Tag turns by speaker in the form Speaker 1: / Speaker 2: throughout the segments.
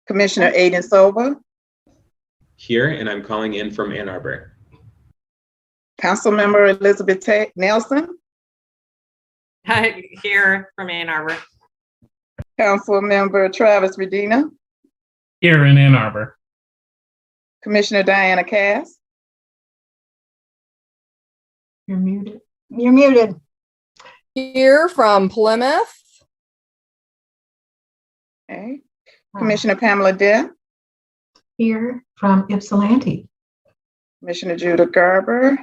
Speaker 1: Commissioner Aiden Silva,
Speaker 2: Here, and I'm calling in from Ann Arbor.
Speaker 1: Councilmember Elizabeth Nelson,
Speaker 3: Hi, here from Ann Arbor.
Speaker 1: Councilmember Travis Medina,
Speaker 4: Here in Ann Arbor.
Speaker 1: Commissioner Diana Cass,
Speaker 5: You're muted. You're muted.
Speaker 6: Here from Plymouth.
Speaker 1: okay. Commissioner Pamela Dent,
Speaker 5: Here from Ypsilanti.
Speaker 1: Commissioner Judith Garber,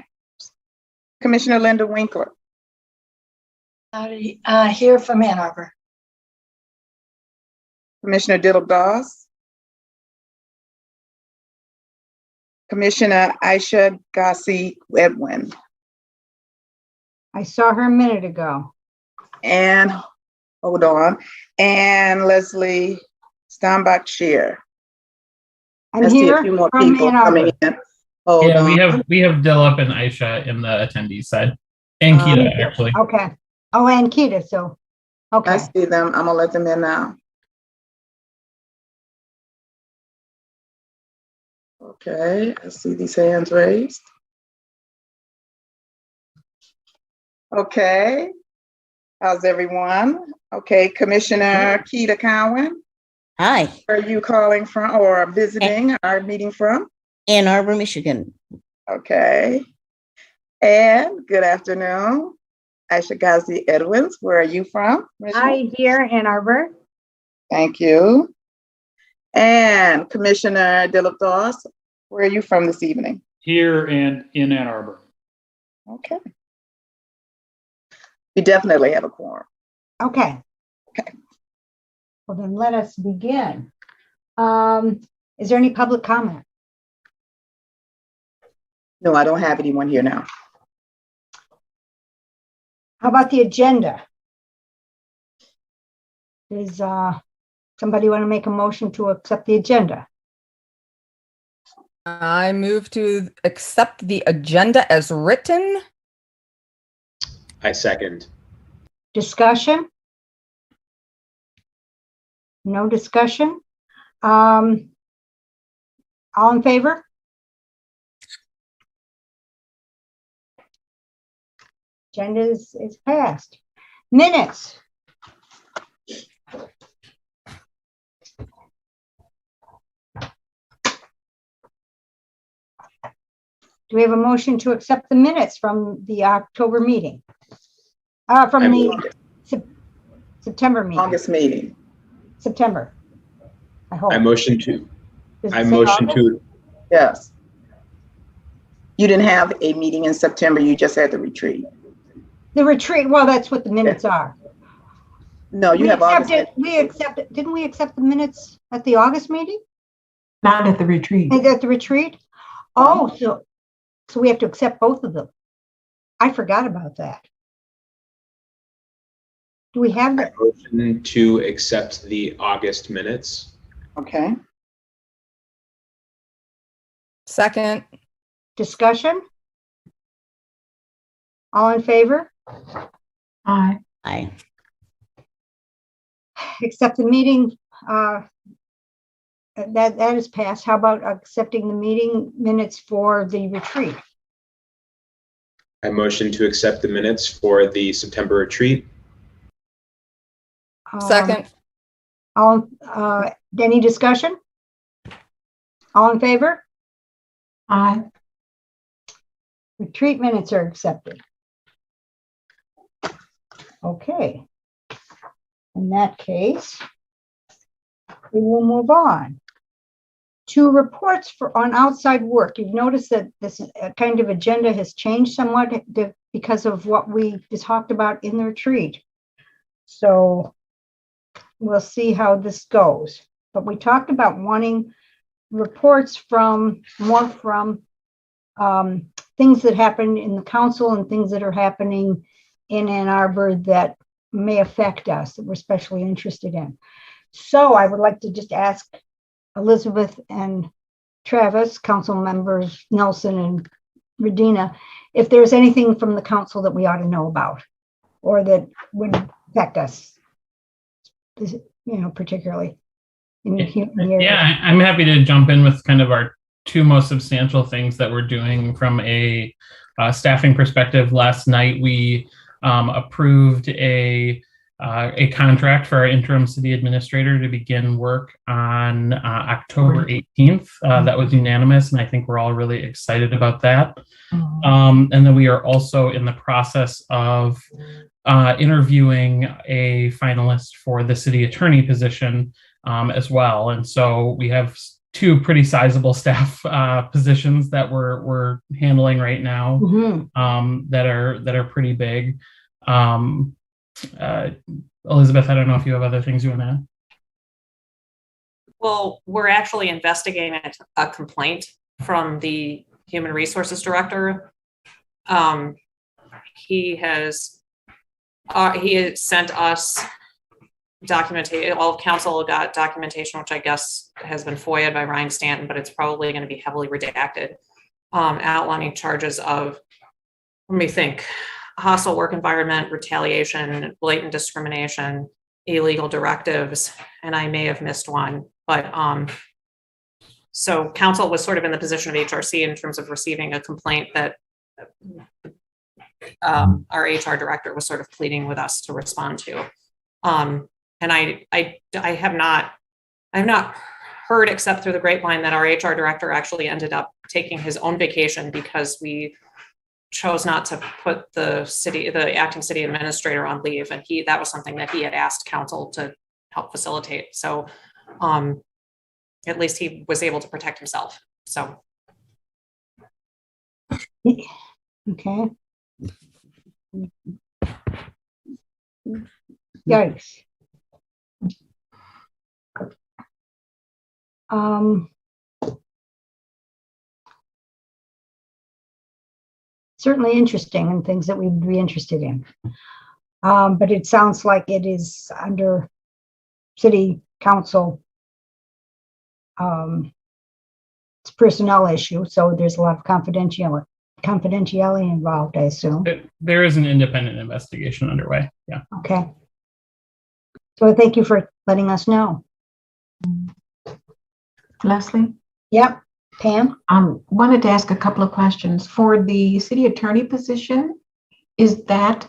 Speaker 1: Commissioner Linda Winkler,
Speaker 7: Here from Ann Arbor.
Speaker 1: Commissioner Diddle Doss, Commissioner Aisha Gassi Edwin,
Speaker 5: I saw her a minute ago.
Speaker 1: and hold on, and Leslie Steinbach Shear.
Speaker 5: I'm
Speaker 1: I see a
Speaker 5: here
Speaker 1: few more
Speaker 5: from
Speaker 1: people
Speaker 5: Ann Arbor.
Speaker 1: coming in. Hold
Speaker 4: Yeah,
Speaker 1: on.
Speaker 4: we have Dilip and Aisha in the attendees side. And Kita, actually.
Speaker 5: Okay. Oh, and Kita, so, okay.
Speaker 1: I see them. I'm gonna let them in now. Okay, I see these hands raised. Okay, how's everyone? Okay, Commissioner Keita Cowan,
Speaker 8: Hi,
Speaker 1: where are you calling from or visiting our meeting from?
Speaker 8: Ann Arbor, Michigan.
Speaker 1: Okay, and good afternoon, Aisha Ghazi Edwins, where are you from?
Speaker 5: Hi, here, Ann Arbor.
Speaker 1: Thank you. And Commissioner Dilip Doss, where are you from this evening?
Speaker 4: Here and in Ann Arbor.
Speaker 1: Okay. We definitely have a quorum.
Speaker 5: Okay.
Speaker 1: Okay.
Speaker 5: Well, then let us begin. Is there any public comment?
Speaker 1: No, I don't have anyone here now.
Speaker 5: How about the agenda? Does somebody want to make a motion to accept the agenda?
Speaker 6: I move to accept the agenda as written.
Speaker 2: I second.
Speaker 5: Discussion? No discussion? All in favor? Agenda is passed. Minutes. Do we have a motion to accept the minutes from the October meeting? From the September meeting.
Speaker 1: August meeting.
Speaker 5: September. I hope.
Speaker 2: I motion to.
Speaker 5: Does it
Speaker 2: I
Speaker 5: say
Speaker 2: motion
Speaker 5: August?
Speaker 2: to.
Speaker 1: Yes. You didn't have a meeting in September, you just had the retreat.
Speaker 5: The retreat, well, that's what the minutes are.
Speaker 1: No, you
Speaker 5: We
Speaker 1: have August.
Speaker 5: accepted, didn't we accept the minutes at the August meeting?
Speaker 7: Not at the retreat.
Speaker 5: At the retreat? Oh, so we have to accept both of them. I forgot about that. Do we have
Speaker 2: I
Speaker 5: that?
Speaker 2: motion to accept the August minutes.
Speaker 1: Okay.
Speaker 6: Second.
Speaker 5: Discussion? All in favor?
Speaker 7: Aye.
Speaker 8: Aye.
Speaker 5: Accept the meeting, that is passed. How about accepting the meeting minutes for the retreat?
Speaker 2: I motion to accept the minutes for the September retreat.
Speaker 6: Second.
Speaker 5: Any discussion? All in favor?
Speaker 7: Aye.
Speaker 5: Retreat minutes are accepted. Okay. In that case, we will move on to reports on outside work. You've noticed that this kind of agenda has changed somewhat because of what we just talked about in the retreat. So we'll see how this goes. But we talked about wanting reports more from things that happen in the council and things that are happening in Ann Arbor that may affect us, that we're especially interested in. So I would like to just ask Elizabeth and Travis, council members Nelson and Medina, if there's anything from the council that we ought to know about or that would affect us particularly in the area.
Speaker 4: Yeah, I'm happy to jump in with kind of our two most substantial things that we're doing from a staffing perspective. Last night, we approved a contract for our interim city administrator to begin work on October 18th. That was unanimous, and I think we're all really excited about that. And then we are also in the process of interviewing a finalist for the city attorney position as well. And so we have two pretty sizable staff positions that we're handling right now that are pretty big. Elizabeth, I don't know if you have other things you want to add.
Speaker 3: Well, we're actually investigating a complaint from the human resources director. He has sent us documentation. All of council got documentation, which I guess has been FOIA'd by Ryan Stanton, but it's probably going to be heavily redacted, outlining charges of, let me think, hostile work environment, retaliation, blatant discrimination, illegal directives, and I may have missed one. But so council was sort of in the position of HRC in terms of receiving a complaint that our HR director was sort of pleading with us to respond to. And I have not heard, except through the grapevine, that our HR director actually ended up taking his own vacation because we chose not to put the acting city administrator on leave, and that was something that he had asked council to help facilitate. So at least he was able to protect himself. So
Speaker 5: okay. Yikes. Certainly interesting and things that we'd be interested in. But it sounds like it is under city council. It's a personnel issue, so there's a lot of confidentiality involved, I assume.
Speaker 4: There is an independent investigation underway. Yeah.
Speaker 5: Okay. So thank you for letting us know.
Speaker 7: Leslie?
Speaker 5: Yep. Pam?
Speaker 7: Wanted to ask a couple of questions. For the city attorney position, is that,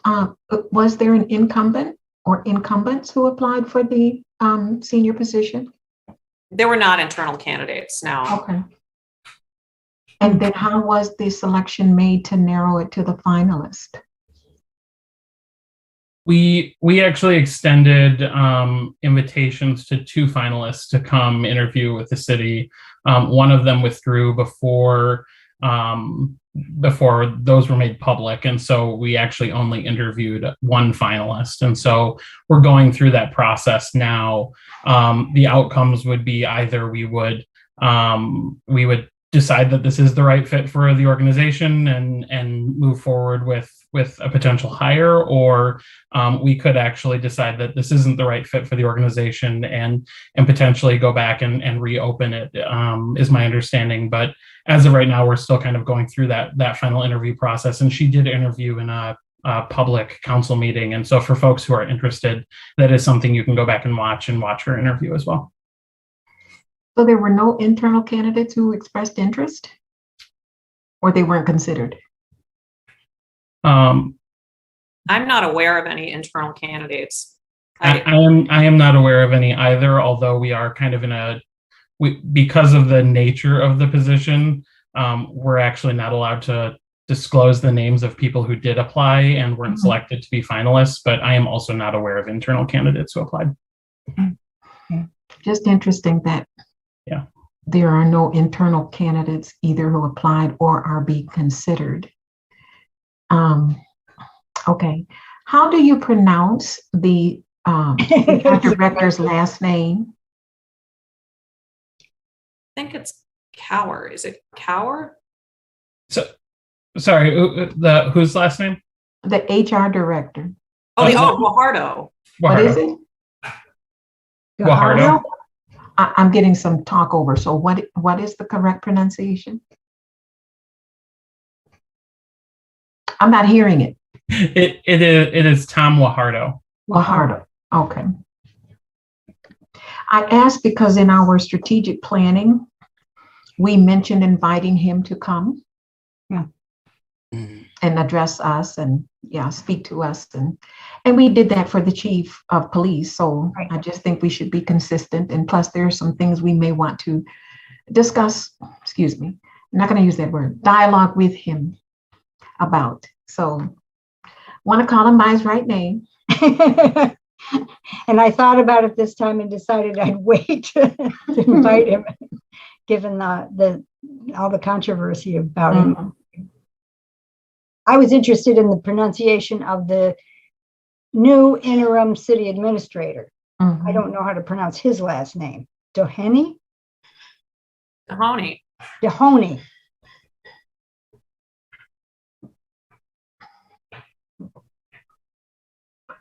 Speaker 7: was there an incumbent or incumbents who applied for the senior position?
Speaker 3: there were not internal candidates, no.
Speaker 7: Okay. And then how was the selection made to narrow it to the finalist?
Speaker 4: We actually extended invitations to 2 finalists to come interview with the city. One of them withdrew before those were made public, and so we actually only interviewed 1 finalist. And so we're going through that process now. The outcomes would be either we would decide that this is the right fit for the organization and move forward with a potential hire, or we could actually decide that this isn't the right fit for the organization and potentially go back and reopen it, is my understanding. But as of right now, we're still kind of going through that final interview process. And she did interview in a public council meeting. And so for folks who are interested, that is something you can go back and watch her interview as well.
Speaker 7: So there were no internal candidates who expressed interest, or they weren't considered?
Speaker 3: I'm not aware of any internal candidates.
Speaker 4: I am not aware of any either, although we are kind of because of the nature of the position, we're actually not allowed to disclose the names of people who did apply and weren't selected to be finalists, but I am also not aware of internal candidates who applied.
Speaker 7: Just interesting that there are no internal candidates either who applied or are being considered. Okay. How do you pronounce the director's last name?
Speaker 3: I think it's Cower. Is it Cower?
Speaker 4: So, sorry, whose last name?
Speaker 7: The HR director.
Speaker 3: Guajardo.
Speaker 7: What is it?
Speaker 4: Guajardo.
Speaker 7: I'm getting some talk over. So what is the correct pronunciation? I'm not hearing it.
Speaker 4: It is Tom Guajardo.
Speaker 7: Guajardo. Okay. I asked because in our strategic planning, we mentioned inviting him to come.
Speaker 5: Yeah.
Speaker 7: And address us and speak to us. And we did that for the chief of police. So
Speaker 5: Right.
Speaker 7: I just think we should be consistent. And plus there are some things we may want to discuss, excuse me, I'm not going to use that word, dialogue with him about. So want to call him by his right name.
Speaker 5: And I thought about it this time and decided I'd wait to invite him, given all the controversy about him. I was interested in the pronunciation of the new interim city administrator. I don't know how to pronounce his last name. Doheny?
Speaker 3: Mahoney.
Speaker 5: Doheny.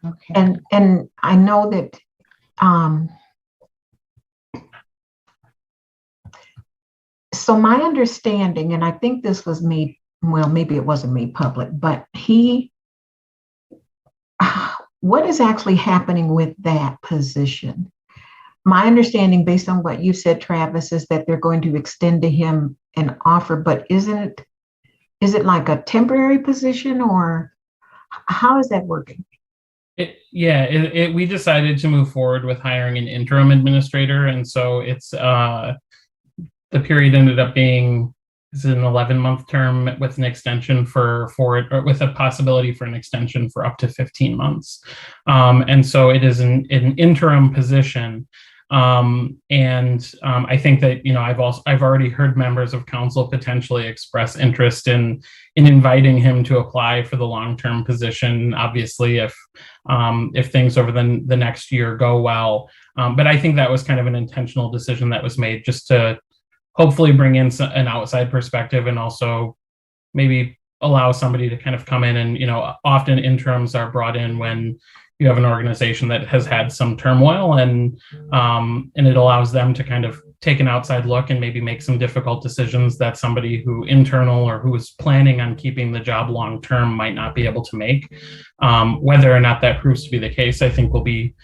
Speaker 5: Okay.
Speaker 7: And I know that so my understanding, and I think this was made, well, maybe it wasn't made public, but what is actually happening with that position? My understanding, based on what you said, Travis, is that they're going to extend to him an offer, but is it like a temporary position, or how is that working?
Speaker 4: We decided to move forward with hiring an interim administrator, and so it's the period ended up being an 11-month term with an extension for it, or with a possibility for an extension for up to 15 months. And so it is an interim position. I think that, I've already heard members of council potentially express interest in inviting him to apply for the long-term position, obviously if things over the next year go well. But I think that was kind of an intentional decision that was made just to hopefully bring in an outside perspective, and also maybe allow somebody to kind of come in and, often interims are brought in when you have an organization that has had some turmoil, and it allows them to kind of take an outside look and maybe make some difficult decisions that somebody who internal or who is planning on keeping the job long term might not be able to make. Whether or not that proves to be the case, I think will be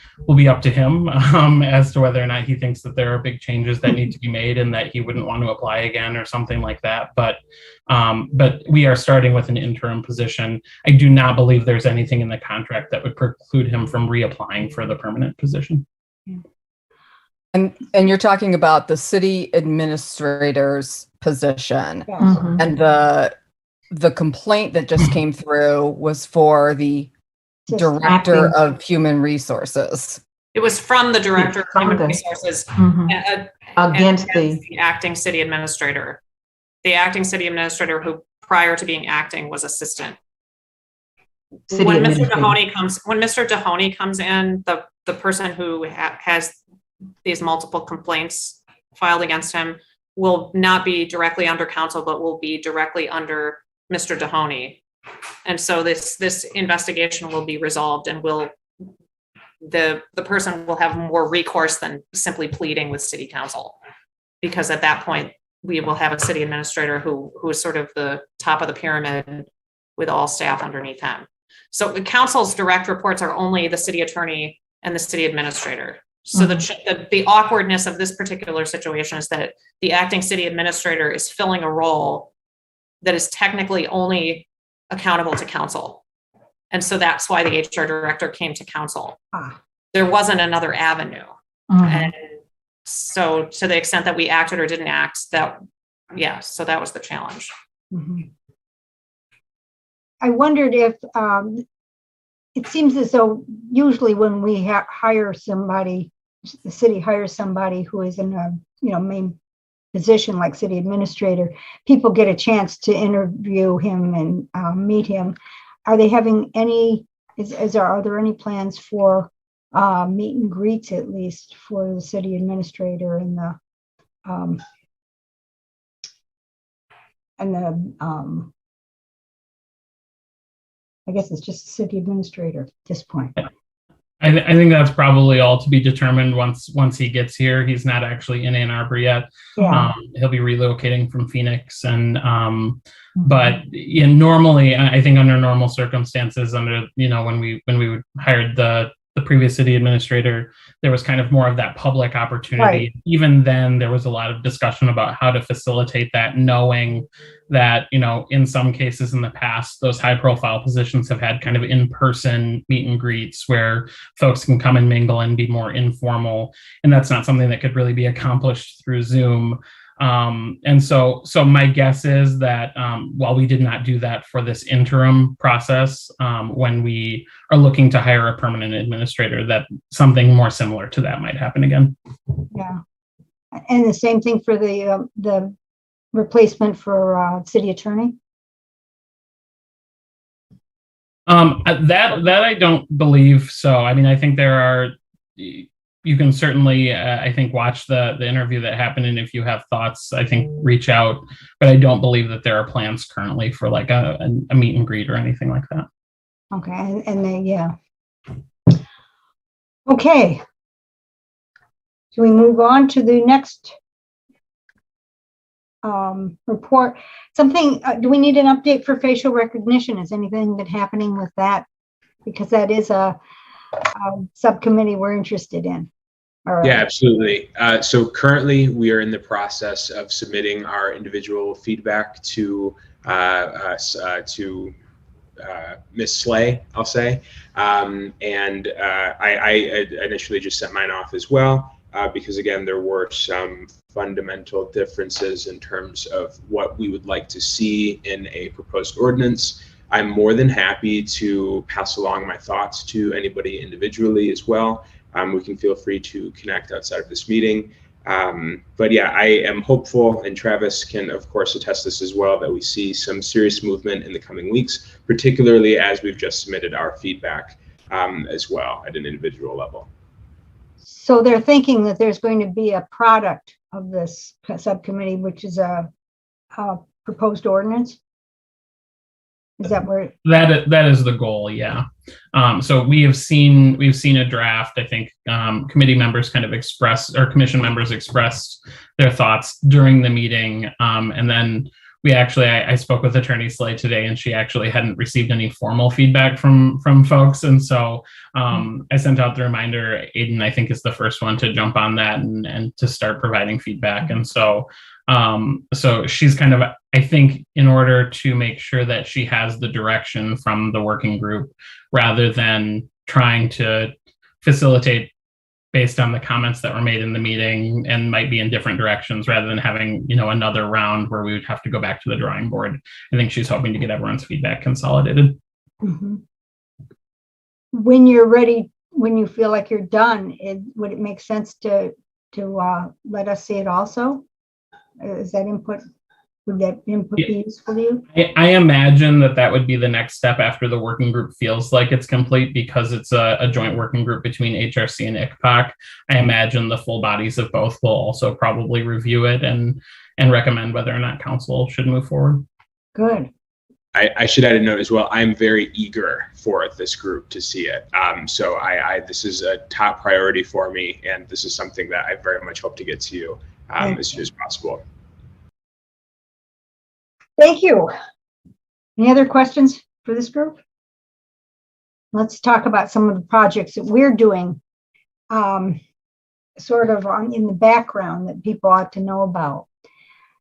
Speaker 4: up to him as to whether or not he thinks that there are big changes that need to be made and that he wouldn't want to apply again or something like that. But we are starting with an interim position. I do not believe there's anything in the contract that would preclude him from reapplying for the permanent position.
Speaker 6: And you're talking about the city administrator's position.
Speaker 5: Yes.
Speaker 6: And the complaint that just came through was for the director of human resources.
Speaker 3: It was from the director of human resources
Speaker 7: Against
Speaker 3: the acting city administrator. The acting city administrator, who prior to being acting was assistant. When Mr. Doheny comes in, the person who has these multiple complaints filed against him will not be directly under council, but will be directly under Mr. Doheny. And so this investigation will be resolved, and the person will have more recourse than simply pleading with city council, because at that point we will have a city administrator who is sort of the top of the pyramid with all staff underneath him. So the council's direct reports are only the city attorney and the city administrator. So the awkwardness of this particular situation is that the acting city administrator is filling a role that is technically only accountable to council. And so that's why the HR director came to council. There wasn't another avenue. And so to the extent that we acted or didn't act, so that was the challenge.
Speaker 5: I wondered if it seems as though usually when we hire somebody, the city hires somebody who is in a main position like city administrator, people get a chance to interview him and meet him. Are they having any? Are there any plans for meet and greets, at least for the city administrator and the I guess it's just the city administrator at this point.
Speaker 4: I think that's probably all to be determined once he gets here. He's not actually in Ann Arbor yet.
Speaker 5: Yeah.
Speaker 4: He'll be relocating from Phoenix, and but normally, I think under normal circumstances, when we hired the the previous city administrator, there was kind of more of that public opportunity.
Speaker 5: Right.
Speaker 4: Even then, there was a lot of discussion about how to facilitate that, knowing that, in some cases in the past, those high profile positions have had kind of in-person meet and greets where folks can come and mingle and be more informal. And that's not something that could really be accomplished through Zoom. And so my guess is that while we did not do that for this interim process, when we are looking to hire a permanent administrator, that something more similar to that might happen again.
Speaker 5: Yeah. And the same thing for the replacement for city attorney?
Speaker 4: That I don't believe so. I mean, I think you can certainly, I think, watch the interview that happened. And if you have thoughts, I think reach out. But I don't believe that there are plans currently for like a meet and greet or anything like that.
Speaker 5: Okay. And then, yeah. Okay. So we move on to the next report. Something, do we need an update for facial recognition? Is anything that happening with that? Because that is a subcommittee we're interested in.
Speaker 2: Yeah, absolutely. So currently we are in the process of submitting our individual feedback to Ms. Slay, I'll say. And I initially just sent mine off as well, because again, there were some fundamental differences in terms of what we would like to see in a proposed ordinance. I'm more than happy to pass along my thoughts to anybody individually as well. We can feel free to connect outside of this meeting. But yeah, I am hopeful, and Travis can of course attest this as well, that we see some serious movement in the coming weeks, particularly as we've just submitted our feedback as well at an individual level.
Speaker 5: So they're thinking that there's going to be a product of this subcommittee, which is a proposed ordinance. Is that where
Speaker 4: that is the goal? Yeah. So we've seen a draft. I think committee members kind of expressed, or commission members expressed their thoughts during the meeting, and then we actually I spoke with Attorney Slay today, and she actually hadn't received any formal feedback from folks, and so I sent out the reminder. Aiden, I think, is the first one to jump on that and to start providing feedback, and so she's kind of, I think, in order to make sure that she has the direction from the working group, rather than trying to facilitate based on the comments that were made in the meeting and might be in different directions, rather than having, another round where we would have to go back to the drawing board. I think she's hoping to get everyone's feedback consolidated.
Speaker 5: Mm-hmm. When you're ready, when you feel like you're done, would it make sense to let us see it also? Is that input? Would that input be useful to you?
Speaker 4: I imagine that would be the next step after the working group feels like it's complete, because it's a joint working group between HRC and ICPOC. I imagine the full bodies of both will also probably review it and recommend whether or not council should move forward.
Speaker 5: Good.
Speaker 2: I should add a note as well. I'm very eager for this group to see it. So this is a top priority for me, and this is something that I very much hope to get to you as soon as possible.
Speaker 5: Thank you. Any other questions for this group? Let's talk about some of the projects that we're doing, sort of in the background, that people ought to know about.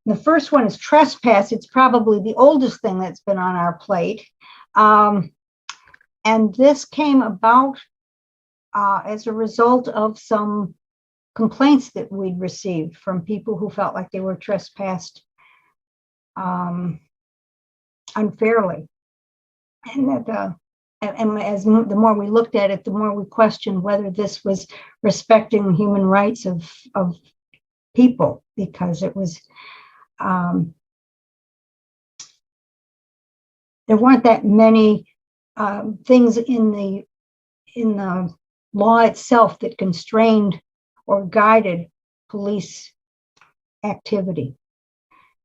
Speaker 5: The first one is trespass. It's probably the oldest thing that's been on our plate. And this came about as a result of some complaints that we'd received from people who felt like they were trespassed unfairly. And that the more we looked at it, the more we questioned whether this was respecting human rights of people, because it was there weren't that many things in the law itself that constrained or guided police activity.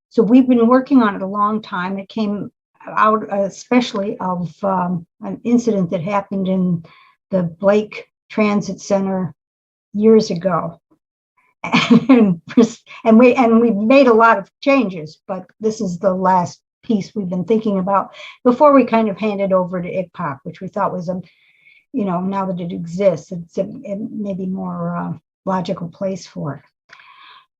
Speaker 5: So we've been working on it a long time. It came out especially of an incident that happened in the Blake Transit Center years ago. And we've made a lot of changes, but this is the last piece we've been thinking about before we kind of handed over to ICPOC, which we thought was now that it exists, it may be more logical place for it.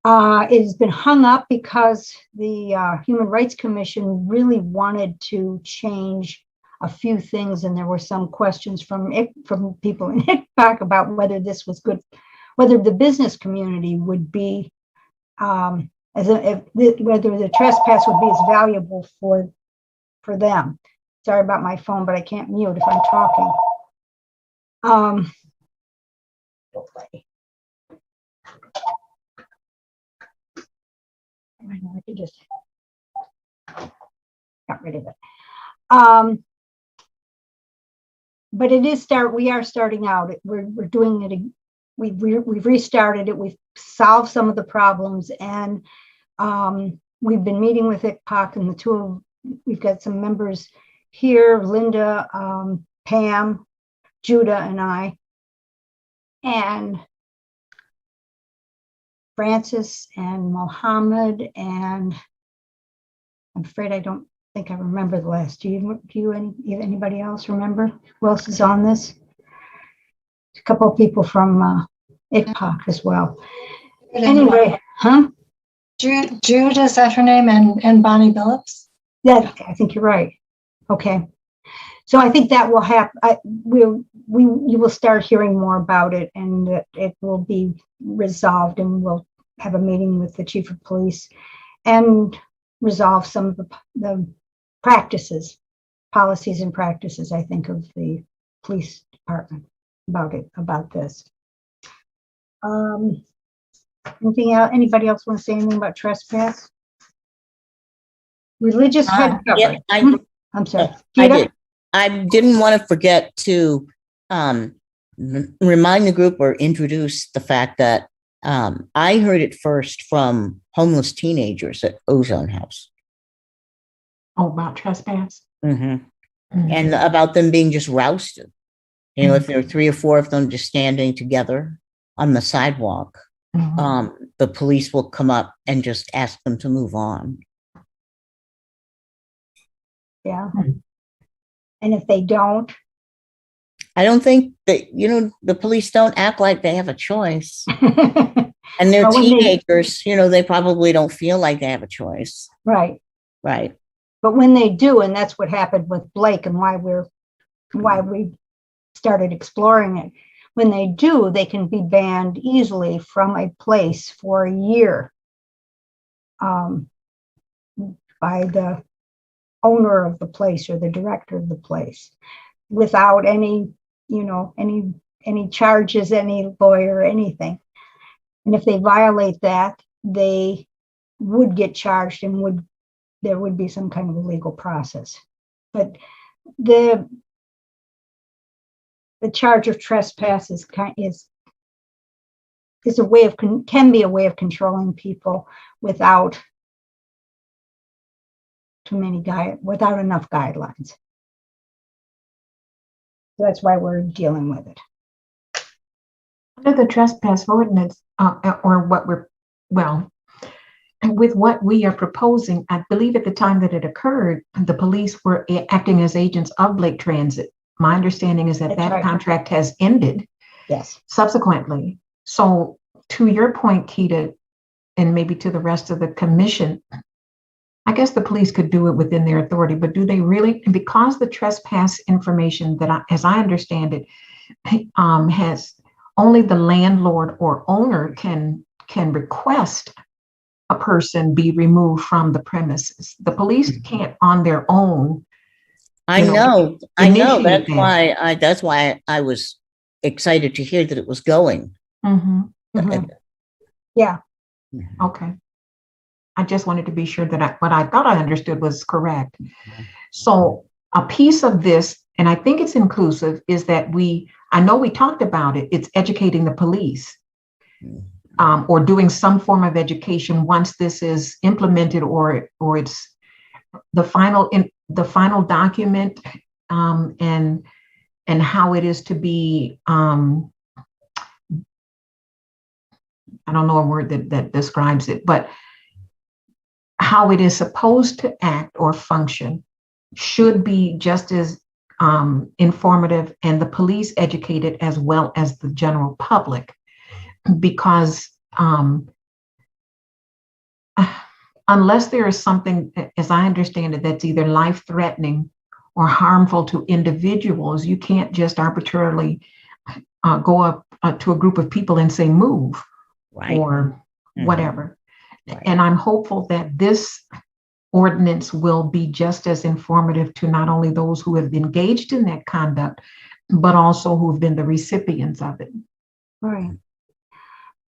Speaker 5: It has been hung up because the Human Rights Commission really wanted to change a few things, and there were some questions from people in ICPOC about whether this was good, whether the business community would be, whether the trespass would be as valuable for them. Sorry about my phone, but I can't mute if I'm talking. I could just got rid of it. But we are starting out. We're doing it. We've restarted it. We've solved some of the problems, and we've been meeting with ICPOC, and we've got some members here, Linda, Pam, Judah, and I, and Francis and Mohammed, and I'm afraid I don't think I remember the last. Do anybody else remember who else is on this? A couple of people from ICPOC as well. Anyway, huh?
Speaker 9: Jude, is that her name? And Bonnie Billups?
Speaker 5: Yeah, I think you're right. Okay. So I think that will happen. You will start hearing more about it, and it will be resolved, and we'll have a meeting with the chief of police and resolve some of the practices, policies and practices, I think, of the police department about this. Anything else? Anybody else want to say anything about trespass? Religious head cover.
Speaker 8: Yeah,
Speaker 5: I'm sorry.
Speaker 8: I did. I didn't want to forget to remind the group or introduce the fact that I heard it first from homeless teenagers at Ozone House.
Speaker 7: Oh, about trespass?
Speaker 8: Mm-hmm. And about them being just rousted. If there are 3 or 4 of them just standing together on the sidewalk, the police will come up and just ask them to move on.
Speaker 5: Yeah. And if they don't?
Speaker 8: I don't think that, the police don't act like they have a choice. And they're teenagers, they probably don't feel like they have a choice.
Speaker 5: Right.
Speaker 8: Right.
Speaker 5: But when they do, and that's what happened with Blake and why we started exploring it. When they do, they can be banned easily from a place for a year by the owner of the place or the director of the place, without any charges, any lawyer, anything. And if they violate that, they would get charged, and there would be some kind of a legal process. But the charge of trespass is a way of can be a way of controlling people without without enough guidelines. So that's why we're dealing with it.
Speaker 7: Under the trespass ordinance, with what we are proposing, I believe at the time that it occurred, the police were acting as agents of Blake Transit. My understanding is that that contract has ended.
Speaker 5: Yes.
Speaker 7: Subsequently. So to your point, Keita, and maybe to the rest of the commission, I guess the police could do it within their authority, but do they really? And because the trespass information as I understand it, has only the landlord or owner can request a person be removed from the premises. The police can't on their own.
Speaker 8: I know. That's why I was excited to hear that it was going.
Speaker 7: Mm-hmm.
Speaker 5: Mm-hmm. Yeah.
Speaker 7: Okay. I just wanted to be sure that what I thought I understood was correct. So a piece of this, and I think it's inclusive, is that I know we talked about it, it's educating the police or doing some form of education once this is implemented or it's the final document and how it is to be, I don't know a word that describes it, but how it is supposed to act or function should be just as informative and the police educated as well as the general public, because unless there is something, as I understand it, that's either life-threatening or harmful to individuals, you can't just arbitrarily go up to a group of people and say move,
Speaker 8: Right.
Speaker 7: or whatever.
Speaker 8: Right.
Speaker 7: And I'm hopeful that this ordinance will be just as informative to not only those who have engaged in that conduct, but also who have been the recipients of it.
Speaker 5: Right.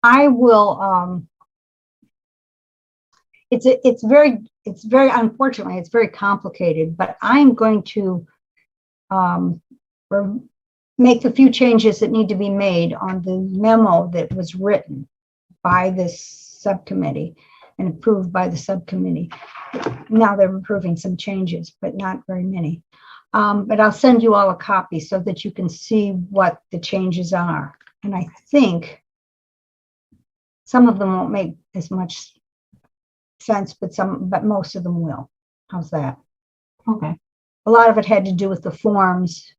Speaker 5: I will, it's very unfortunately, it's very complicated, but I'm going to make the few changes that need to be made on the memo that was written by this subcommittee and approved by the subcommittee. Now they're approving some changes, but not very many. But I'll send you all a copy so that you can see what the changes are. And I think some of them won't make as much sense, but most of them will. How's that?
Speaker 7: Okay.
Speaker 5: A lot of it had to do with the forms,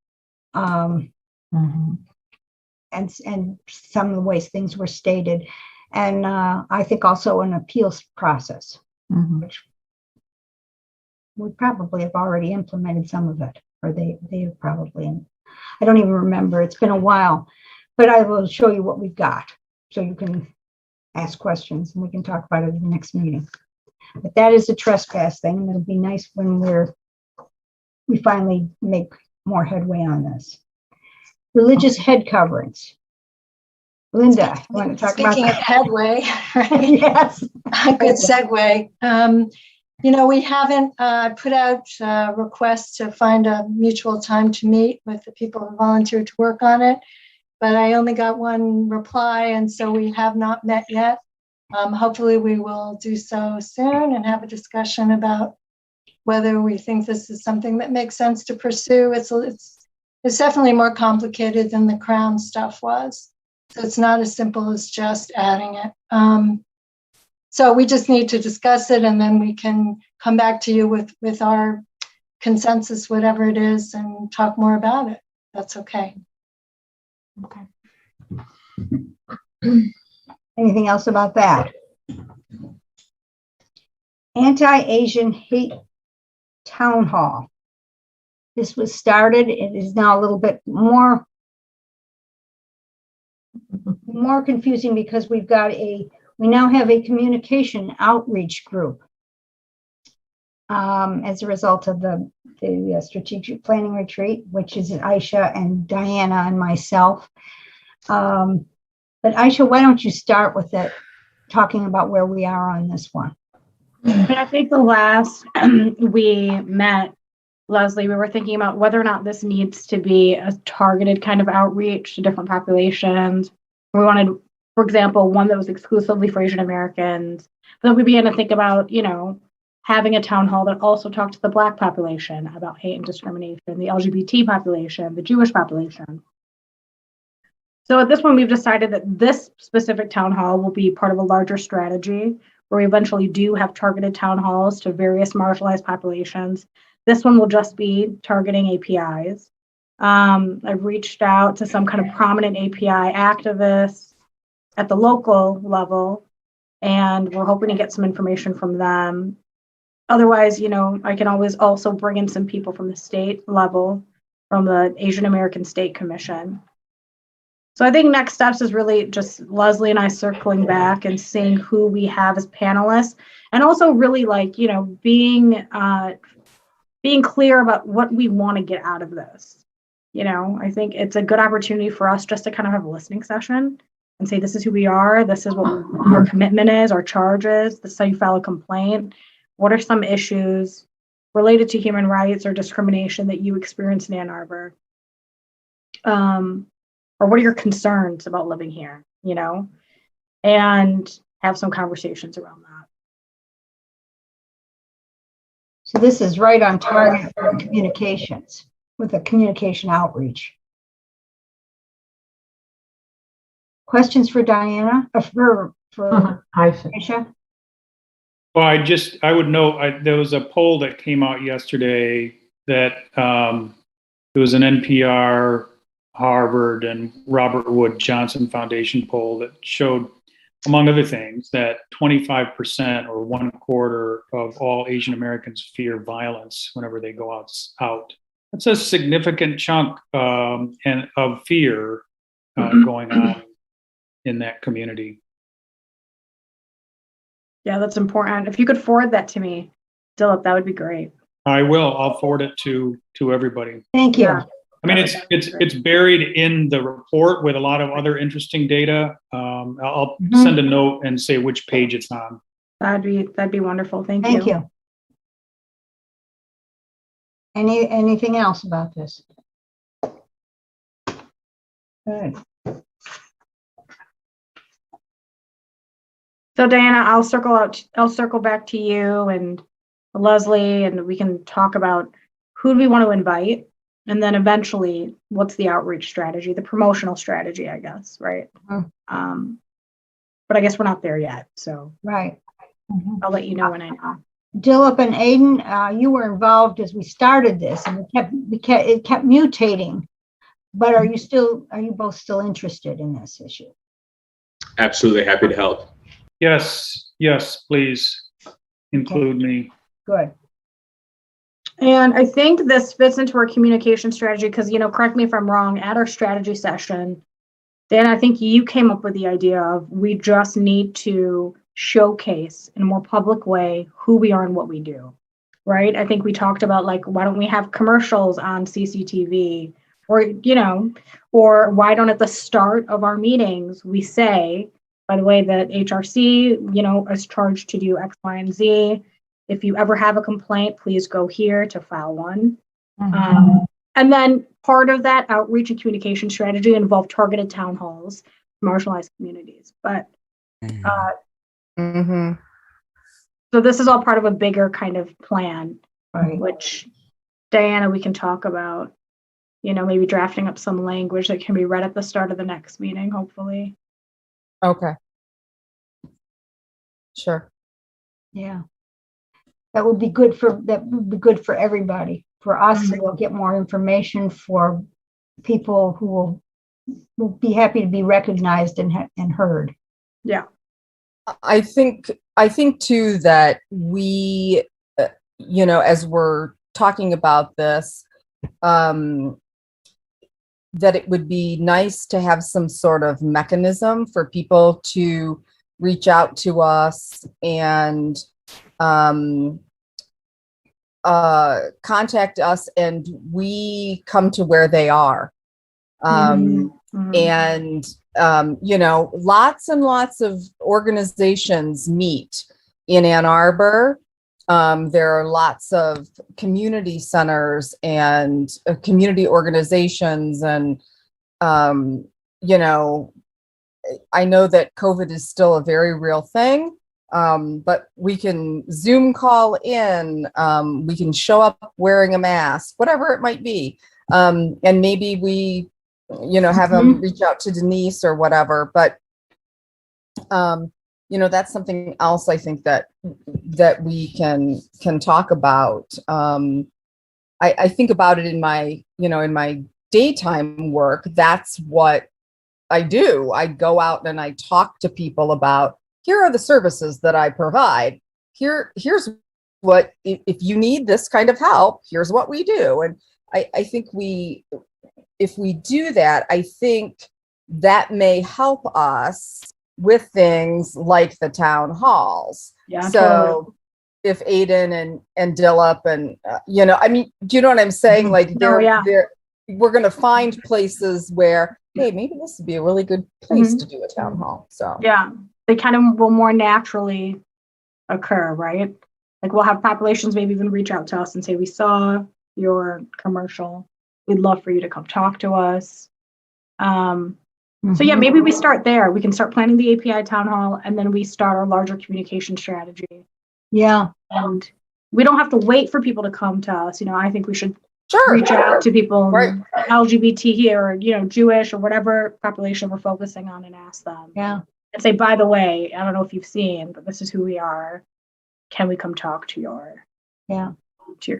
Speaker 5: and some of the ways things were stated, and I think also an appeals process, which we probably have already implemented some of it, or they have probably. I don't even remember. It's been a while, but I will show you what we've got, so you can ask questions and we can talk about it in the next meeting. But that is a trespass thing, and it'll be nice when we finally make more headway on this. Religious head coverings. Linda, you want to talk about
Speaker 9: Speaking of
Speaker 5: that?
Speaker 9: headway, right?
Speaker 5: Yes.
Speaker 9: Good segue. We haven't put out requests to find a mutual time to meet with the people who volunteered to work on it, but I only got one reply, and so we have not met yet. Hopefully we will do so soon and have a discussion about whether we think this is something that makes sense to pursue. It's definitely more complicated than the Crown stuff was. So it's not as simple as just adding it. So we just need to discuss it, and then we can come back to you with our consensus, whatever it is, and talk more about it. That's okay.
Speaker 5: Okay. Anything else about that? Anti-Asian hate town hall. This was started. It is now a little bit more confusing because we now have a communication outreach group as a result of the strategic planning retreat, which is Aisha and Diana and myself. But Aisha, why don't you start with it, talking about where we are on this one?
Speaker 10: I think the last we met, Leslie, we were thinking about whether or not this needs to be a targeted kind of outreach to different populations. We wanted, for example, one that was exclusively for Asian Americans. But then we began to think about, having a town hall that also talked to the Black population about hate and discrimination, the LGBT population, the Jewish population. So at this point, we've decided that this specific town hall will be part of a larger strategy where we eventually do have targeted town halls to various marginalized populations. This one will just be targeting APIs. I've reached out to some kind of prominent API activists at the local level, and we're hoping to get some information from them. Otherwise, I can always also bring in some people from the state level, from the Asian American State Commission. So I think next steps is really just Leslie and I circling back and seeing who we have as panelists, and also really being clear about what we want to get out of this. I think it's a good opportunity for us just to kind of have a listening session and say, this is who we are. This is what our commitment is, our charge is. This is how you file a complaint. What are some issues related to human rights or discrimination that you experience in Ann Arbor? Or what are your concerns about living here, and have some conversations around that.
Speaker 5: So this is right on target for communications, with a communication outreach. Questions for Diana? For Aisha?
Speaker 11: Well, I would note there was a poll that came out yesterday that There was an NPR, Harvard, and Robert Wood Johnson Foundation poll that showed, among other things, that 25% or 1/4 of all Asian Americans fear violence whenever they go out. That's a significant chunk and of fear going on in that community.
Speaker 10: Yeah, that's important. If you could forward that to me, Dilip, that would be great.
Speaker 11: I will. I'll forward it to everybody.
Speaker 5: Thank you.
Speaker 10: Yeah.
Speaker 11: I mean, it's buried in the report with a lot of other interesting data. I'll send a note and say which page it's on.
Speaker 10: That'd be wonderful. Thank you.
Speaker 5: Thank you. Anything else about this? Good.
Speaker 10: So Diana, I'll circle back to you and Leslie, and we can talk about who do we want to invite, and then eventually what's the outreach strategy, the promotional strategy, I guess, right? But I guess we're not there yet, so
Speaker 5: Right.
Speaker 10: I'll let you know when I know.
Speaker 5: Dilip and Aiden, you were involved as we started this, and it kept mutating. But are you both still interested in this issue?
Speaker 2: Absolutely happy to help.
Speaker 11: Yes, please include me.
Speaker 5: Good.
Speaker 10: And I think this fits into our communication strategy because, correct me if I'm wrong, at our strategy session, then I think you came up with the idea of we just need to showcase in a more public way who we are and what we do, right? I think we talked about why don't we have commercials on CCTV or why don't at the start of our meetings we say, by the way, that HRC, is charged to do X, Y, and Z. If you ever have a complaint, please go here to file one. And then part of that outreach and communication strategy involved targeted town halls, marginalized communities. But so this is all part of a bigger kind of plan,
Speaker 5: right,
Speaker 10: which Diana, we can talk about, maybe drafting up some language that can be read at the start of the next meeting, hopefully.
Speaker 6: Okay. Sure.
Speaker 5: Yeah. That would be good for everybody. For us, we'll get more information. For people who will be happy to be recognized and heard.
Speaker 10: Yeah.
Speaker 6: I think too that we, as we're talking about this, that it would be nice to have some sort of mechanism for people to reach out to us and contact us, and we come to where they are. And lots and lots of organizations meet in Ann Arbor. There are lots of community centers and community organizations, and I know that COVID is still a very real thing, but we can Zoom call in, we can show up wearing a mask, whatever it might be, and maybe we have them reach out to Denise or whatever. But that's something else I think that we can talk about. I think about it in my daytime work. That's what I do. I go out and I talk to people about, here are the services that I provide. Here's what, if you need this kind of help, here's what we do. And I think if we do that, I think that may help us with things like the town halls.
Speaker 10: Yeah.
Speaker 6: So totally. If Aiden and Dilip and, do you know what I'm saying? Like we're going to find places where, hey, maybe this would be a really good place to do a town hall. So
Speaker 10: yeah, they kind of will more naturally occur, right? Like we'll have populations maybe even reach out to us and say, we saw your commercial. We'd love for you to come talk to us. So yeah, maybe we start there. We can start planning the API town hall, and then we start our larger communication strategy.
Speaker 5: Yeah.
Speaker 10: And we don't have to wait for people to come to us. I think we should reach out to people,
Speaker 6: right,
Speaker 10: LGBT or, Jewish or whatever population we're focusing on, and ask them.
Speaker 5: Yeah.
Speaker 10: And say, by the way, I don't know if you've seen, but this is who we are. Can we come talk to your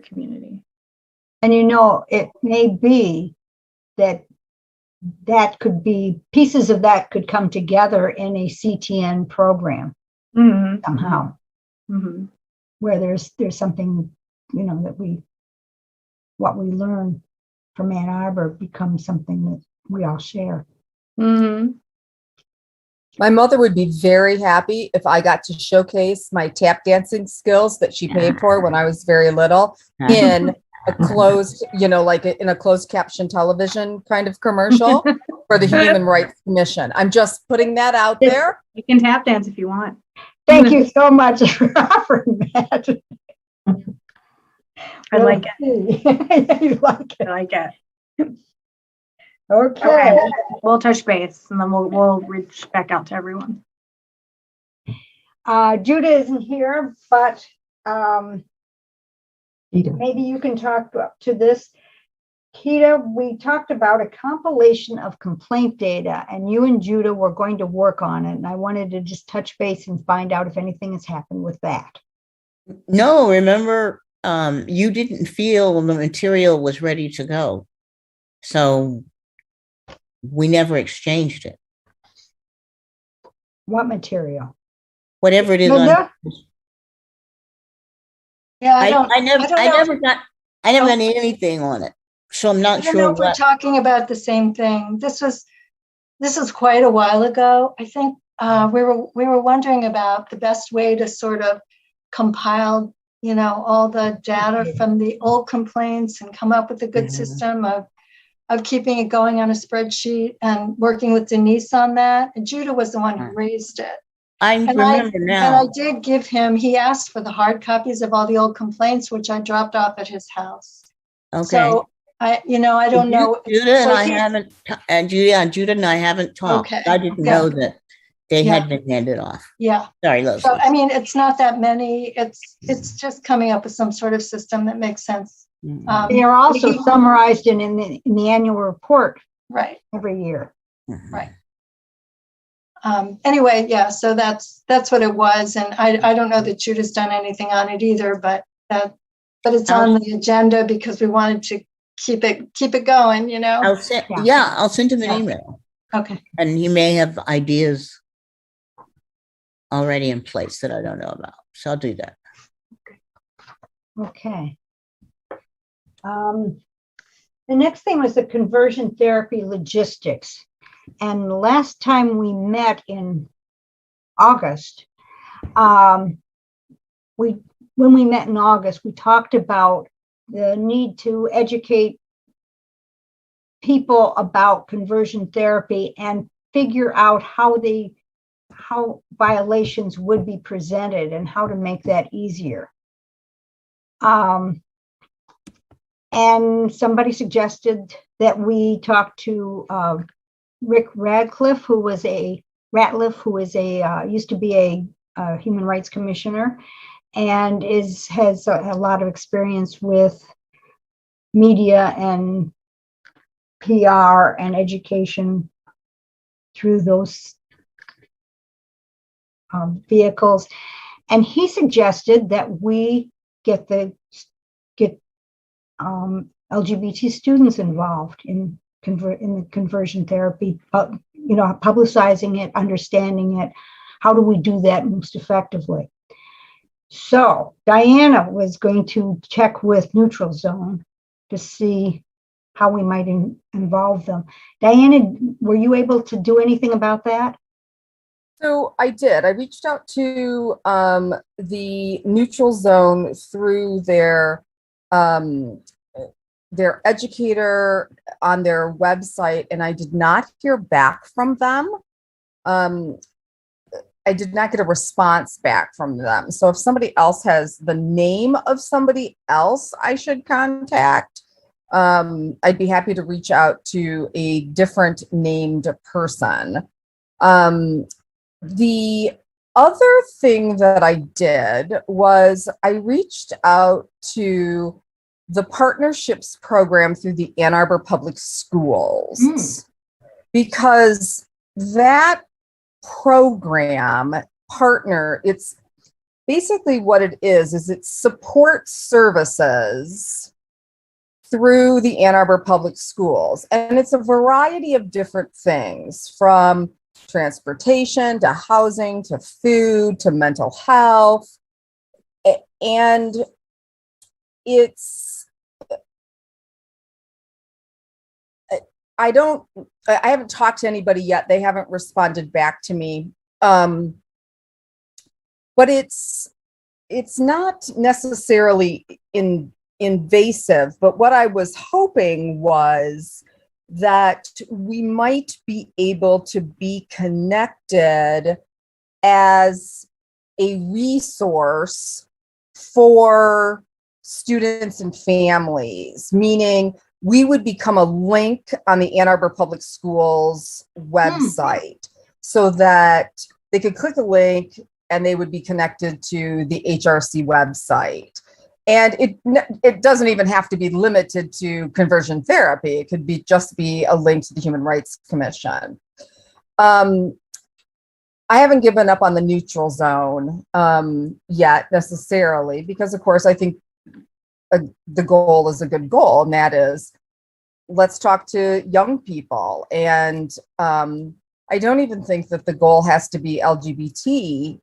Speaker 10: community?
Speaker 5: And it may be that could be, pieces of that could come together in a CTN program somehow, where there's something, that what we learn from Ann Arbor becomes something that we all share.
Speaker 6: My mother would be very happy if I got to showcase my tap dancing skills that she paid for when I was very little in a closed, like in a closed caption television kind of commercial for the Human Rights Commission. I'm just putting that out there.
Speaker 10: You can tap dance if you want.
Speaker 5: Thank you so much for offering that.
Speaker 10: I like it.
Speaker 5: You like it.
Speaker 10: I like it.
Speaker 5: Okay.
Speaker 10: We'll touch base and then we'll reach back out to everyone.
Speaker 5: Judah isn't here, but maybe you can talk to this. Kita, we talked about a compilation of complaint data, and you and Judah were going to work on it. And I wanted to just touch base and find out if anything has happened with that.
Speaker 8: No, remember, you didn't feel the material was ready to go. So we never exchanged it.
Speaker 5: What material?
Speaker 8: Whatever it is.
Speaker 9: Yeah,
Speaker 8: I never got anything on it. So I'm not
Speaker 9: I don't
Speaker 8: sure
Speaker 9: know if we're talking about the same thing. This was quite a while ago. I think we were wondering about the best way to sort of compile, all the data from the old complaints and come up with a good system of keeping it going on a spreadsheet and working with Denise on that. And Judah was the one who raised it.
Speaker 8: I remember now.
Speaker 9: And I did give him, he asked for the hard copies of all the old complaints, which I dropped off at his house.
Speaker 8: Okay.
Speaker 9: So I don't know.
Speaker 8: Judah and I haven't talked.
Speaker 9: Okay.
Speaker 8: I didn't know that they had been handed off.
Speaker 9: Yeah.
Speaker 8: Sorry, Leslie.
Speaker 9: So, it's not that many. It's just coming up with some sort of system that makes sense.
Speaker 5: They are also summarized in the annual report.
Speaker 9: Right.
Speaker 5: Every year.
Speaker 9: Right. Anyway, yeah, so that's what it was. And I don't know that Judah's done anything on it either, but it's on the agenda because we wanted to keep it going,
Speaker 8: I'll send him an email.
Speaker 9: Okay.
Speaker 8: And he may have ideas already in place that I don't know about. So I'll do that.
Speaker 5: Okay. The next thing was the conversion therapy logistics. And the last time we met in August, when we met in August, we talked about the need to educate people about conversion therapy and figure out how violations would be presented and how to make that easier. And somebody suggested that we talk to Rick Ratliff, who used to be a human rights commissioner, and has a lot of experience with media and PR and education through those vehicles. And he suggested that we get LGBT students involved in the conversion therapy, publicizing it, understanding it. How do we do that most effectively? So Diana was going to check with Neutral Zone to see how we might involve them. Diana, were you able to do anything about that?
Speaker 6: So I did. I reached out to the Neutral Zone through their educator on their website, and I did not hear back from them. I did not get a response back from them. So if somebody else has the name of somebody else I should contact, I'd be happy to reach out to a different named person. The other thing that I did was I reached out to the partnerships program through the Ann Arbor Public Schools, because that program partner, it's basically what it is it supports services through the Ann Arbor Public Schools. And it's a variety of different things, from transportation to housing to food to mental health. And it's, I haven't talked to anybody yet. They haven't responded back to me. But it's not necessarily invasive, but what I was hoping was that we might be able to be connected as a resource for students and families, meaning we would become a link on the Ann Arbor Public Schools website so that they could click a link and they would be connected to the HRC website. And it doesn't even have to be limited to conversion therapy. It could just be a link to the Human Rights Commission. I haven't given up on the neutral zone yet necessarily, because of course I think the goal is a good goal, and that is, let's talk to young people. And I don't even think that the goal has to be LGBT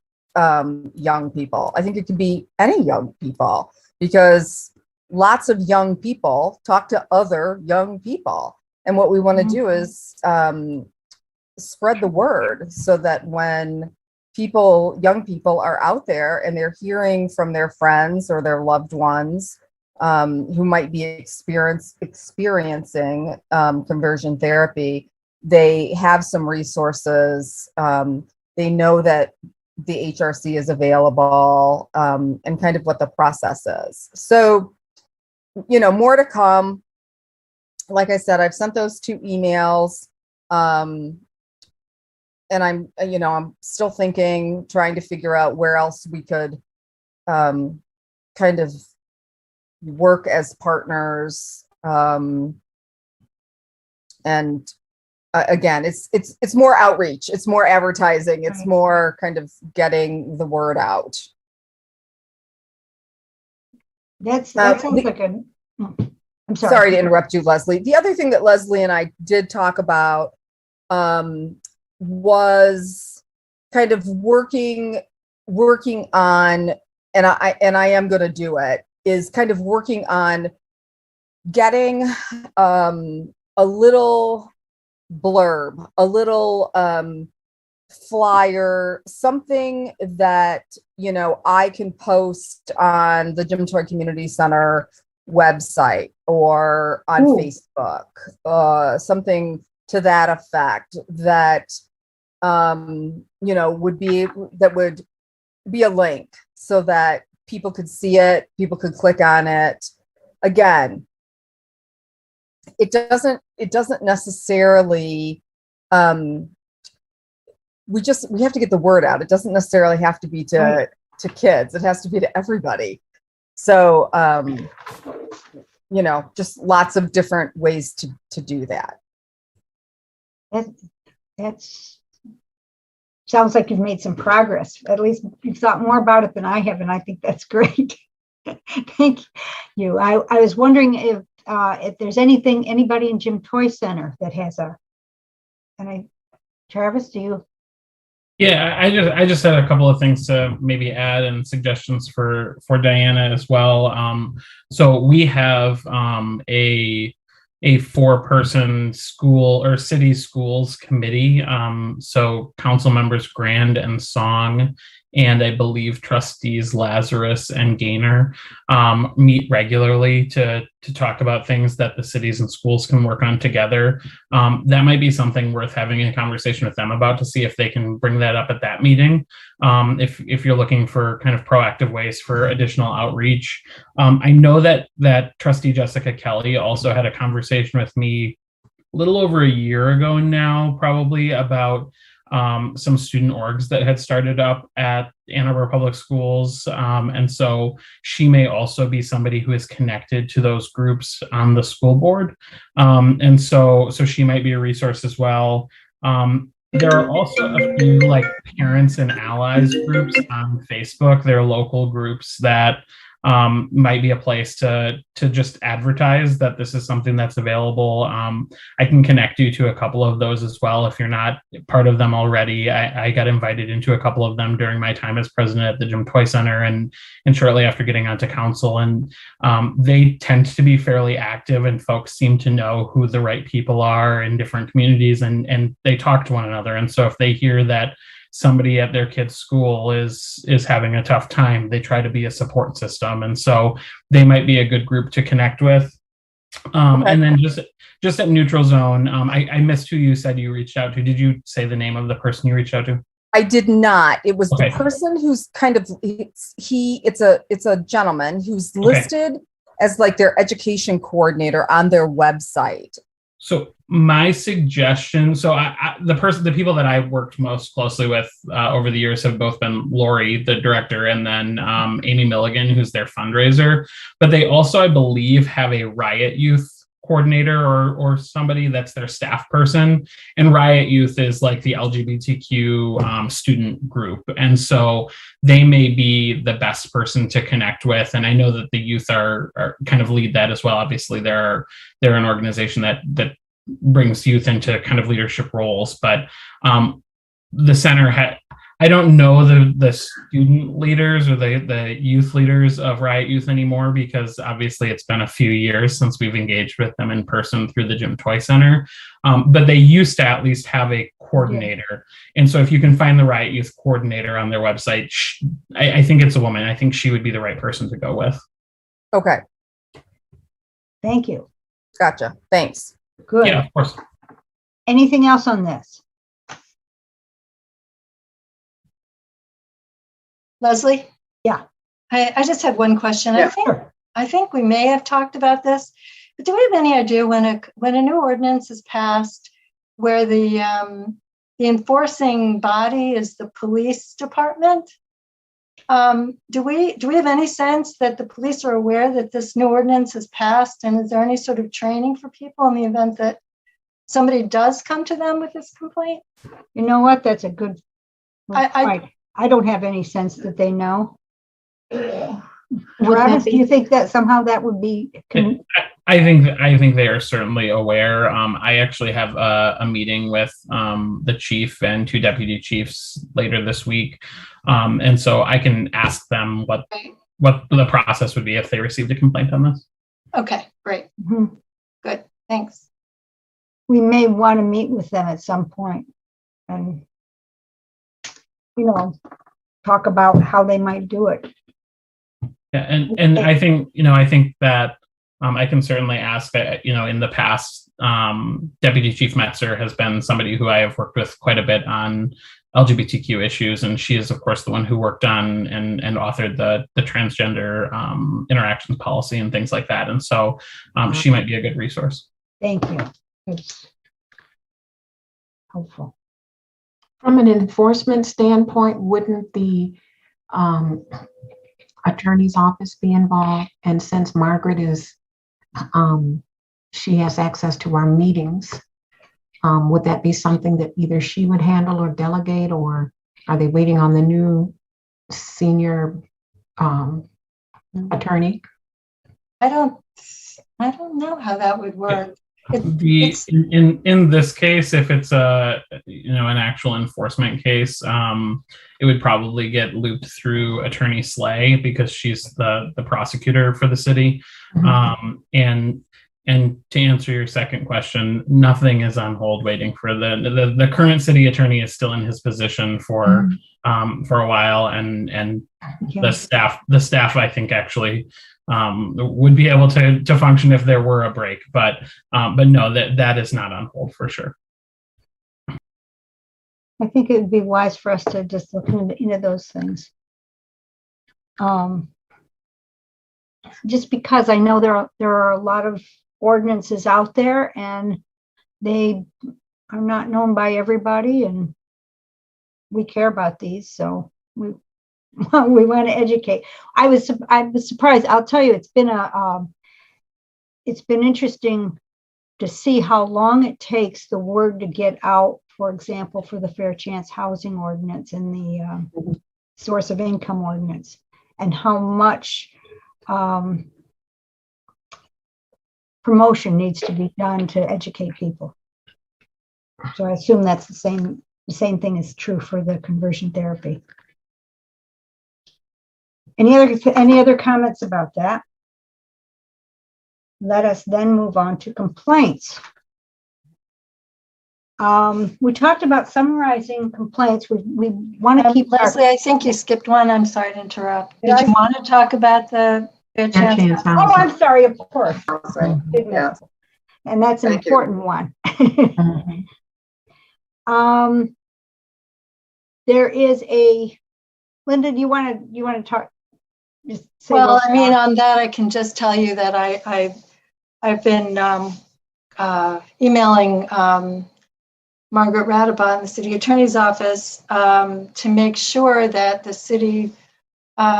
Speaker 6: young people. I think it could be any young people, because lots of young people talk to other young people. And what we want to do is spread the word so that when young people are out there and they're hearing from their friends or their loved ones who might be experiencing conversion therapy, they have some resources. They know that the HRC is available, and kind of what the process is. So, more to come. Like I said, I've sent those 2 emails, and I'm still thinking, trying to figure out where else we could kind of work as partners. And again, it's more outreach, it's more advertising, it's more kind of getting the word out.
Speaker 5: That sounds like a. I'm
Speaker 6: sorry to interrupt you, Leslie. The other thing that Leslie and I did talk about was kind of working on, and I am going to do it, is kind of working on getting a little blurb, a little flyer, something that I can post on the Jim Toy Community Center website or on Facebook, something to that effect, that would be a link so that people could see it, people could click on it. Again, it doesn't necessarily, we have to get the word out. It doesn't necessarily have to be to kids. It has to be to everybody. So, just lots of different ways to do that.
Speaker 5: That's sounds like you've made some progress. At least you've thought more about it than I have, and I think that's great. Thank you. I was wondering if there's anybody in Jim Toy Center that has Travis, do you?
Speaker 4: Yeah, I just had a couple of things to maybe add, and suggestions for Diana as well. So we have a 4-person school or city schools committee. So council members Grand and Song, and I believe trustees Lazarus and Gaynor meet regularly to talk about things that the cities and schools can work on together. That might be something worth having a conversation with them about, to see if they can bring that up at that meeting. If you're looking for kind of proactive ways for additional outreach. I know that trustee Jessica Kelly also had a conversation with me a little over a year ago now, probably, about some student orgs that had started up at Ann Arbor Public Schools. And so she may also be somebody who is connected to those groups on the school board. And so she might be a resource as well. There are also a few like parents and allies groups on Facebook. They're local groups that might be a place to just advertise that this is something that's available. I can connect you to a couple of those as well if you're not part of them already. I got invited into a couple of them during my time as president at the Jim Toy Center and shortly after getting onto council. And they tend to be fairly active, and folks seem to know who the right people are in different communities, and they talk to one another. And so if they hear that somebody at their kid's school is having a tough time, they try to be a support system. And so they might be a good group to connect with. And then just at Neutral Zone, I missed who you said you reached out to. Did you say the name of the person you reached out to?
Speaker 6: I did not. It was
Speaker 4: Okay.
Speaker 6: the person who's kind of it's a gentleman who's listed as like their education coordinator on their website.
Speaker 4: So my suggestion, the people that I've worked most closely with over the years have both been Lori, the director, and then Amy Milligan, who's their fundraiser. But they also, I believe, have a Riot Youth coordinator or somebody that's their staff person. And Riot Youth is like the LGBTQ student group. And so they may be the best person to connect with. And I know that the youth are kind of lead that as well. Obviously, they're an organization that brings youth into kind of leadership roles. But the center I don't know the student leaders or the youth leaders of Riot Youth anymore, because obviously it's been a few years since we've engaged with them in person through the Jim Toy Center. But they used to at least have a coordinator. Yeah. And so if you can find the Riot Youth coordinator on their website, I think it's a woman. I think she would be the right person to go with.
Speaker 6: Okay.
Speaker 5: Thank you.
Speaker 6: Gotcha. Thanks.
Speaker 5: Good.
Speaker 4: Yeah, of course.
Speaker 5: Anything else on this?
Speaker 9: Leslie?
Speaker 5: Yeah.
Speaker 9: I just had one question.
Speaker 1: Yeah.
Speaker 9: I think we may have talked about this, but do we have any idea when a new ordinance is passed where the enforcing body is the police department? Do we have any sense that the police are aware that this new ordinance is passed, and is there any sort of training for people in the event that somebody does come to them with this complaint?
Speaker 5: You know what? That's a good. I don't have any sense that they know. Travis, do you think that somehow that would be?
Speaker 4: I think they are certainly aware. I actually have a meeting with the chief and 2 deputy chiefs later this week, and so I can ask them what the process would be if they received a complaint on this.
Speaker 9: Okay, great.
Speaker 5: Mm-hmm.
Speaker 9: Good, thanks.
Speaker 5: We may want to meet with them at some point and, talk about how they might do it.
Speaker 4: Yeah, and I think that I can certainly ask. In the past, Deputy Chief Metzer has been somebody who I have worked with quite a bit on LGBTQ issues, and she is, of course, the one who worked on and authored the transgender interactions policy and things like that. And so she might be a good resource.
Speaker 5: Thank you. It's helpful.
Speaker 7: From an enforcement standpoint, wouldn't the attorney's office be involved? And since Margaret is, she has access to our meetings, would that be something that either she would handle or delegate, or are they waiting on the new senior attorney?
Speaker 9: I don't know how that would work.
Speaker 4: In this case, if it's an actual enforcement case, it would probably get looped through Attorney Slay, because she's the prosecutor for the city. Mm-hmm. And to answer your second question, nothing is on hold waiting for the current city attorney is still in his position for a while, and the staff I think actually would be able to function if there were a break, but no, that is not on hold for sure.
Speaker 5: I think it would be wise for us to just look into those things. Just because I know there are a lot of ordinances out there, and they are not known by everybody, and we care about these, so we want to educate. I was surprised. I'll tell you, it's been interesting to see how long it takes the word to get out. For example, for the Fair Chance Housing Ordinance and the Source of Income Ordinance, and how much promotion needs to be done to educate people. So I assume that's the same thing is true for the conversion therapy. Any other comments about that? Let us then move on to complaints. We talked about summarizing complaints. We want to keep
Speaker 9: Leslie, I think you skipped one. I'm sorry to interrupt.
Speaker 5: Did
Speaker 9: Did
Speaker 5: I?
Speaker 9: you want to talk about the fair chance?
Speaker 7: chance
Speaker 5: Oh,
Speaker 7: housing.
Speaker 5: I'm sorry, of course.
Speaker 1: Yeah.
Speaker 5: And that's an
Speaker 1: Thank you.
Speaker 5: important one.
Speaker 7: Mhm.
Speaker 5: There is a, Linda, do you want to talk? Just say
Speaker 9: Well,
Speaker 5: what's
Speaker 9: I mean,
Speaker 5: wrong?
Speaker 9: on that, I can just tell you that I've been emailing Margaret Radabon in the city attorney's office to make sure that the city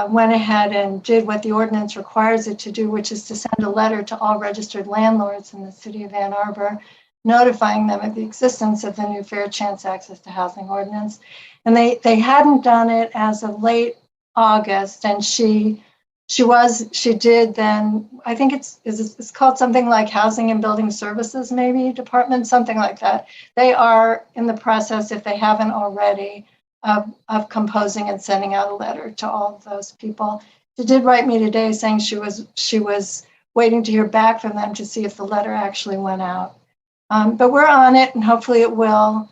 Speaker 9: went ahead and did what the ordinance requires it to do, which is to send a letter to all registered landlords in the city of Ann Arbor, notifying them of the existence of the new fair chance access to housing ordinance. And they hadn't done it as of late August, and she did then, I think it's called something like Housing and Building Services, maybe department, something like that. They are in the process, if they haven't already, of composing and sending out a letter to all of those people. She did write me today saying she was waiting to hear back from them to see if the letter actually went out. But we're on it, and hopefully it will.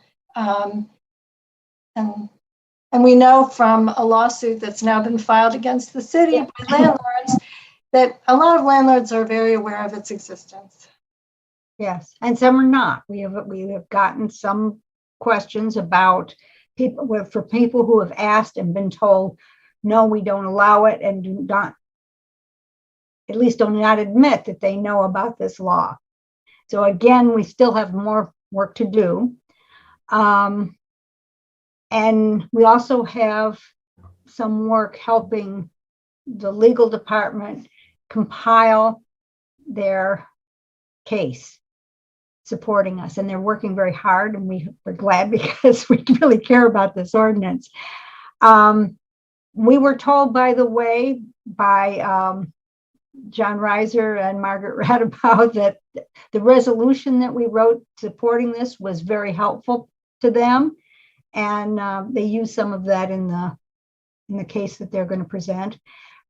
Speaker 9: And we know from a lawsuit that's now been filed against the city by landlords that a lot of landlords are very aware of its existence.
Speaker 5: Yes, and some are not. We have gotten some questions about people, for people who have asked and been told, no, we don't allow it, and do not admit that they know about this law. So again, we still have more work to do. And we also have some work helping the legal department compile their case, supporting us. And they're working very hard, and we're glad because we really care about this ordinance. We were told, by the way, by John Reiser and Margaret Radabaugh, that the resolution that we wrote supporting this was very helpful to them. And they use some of that in the case that they're going to present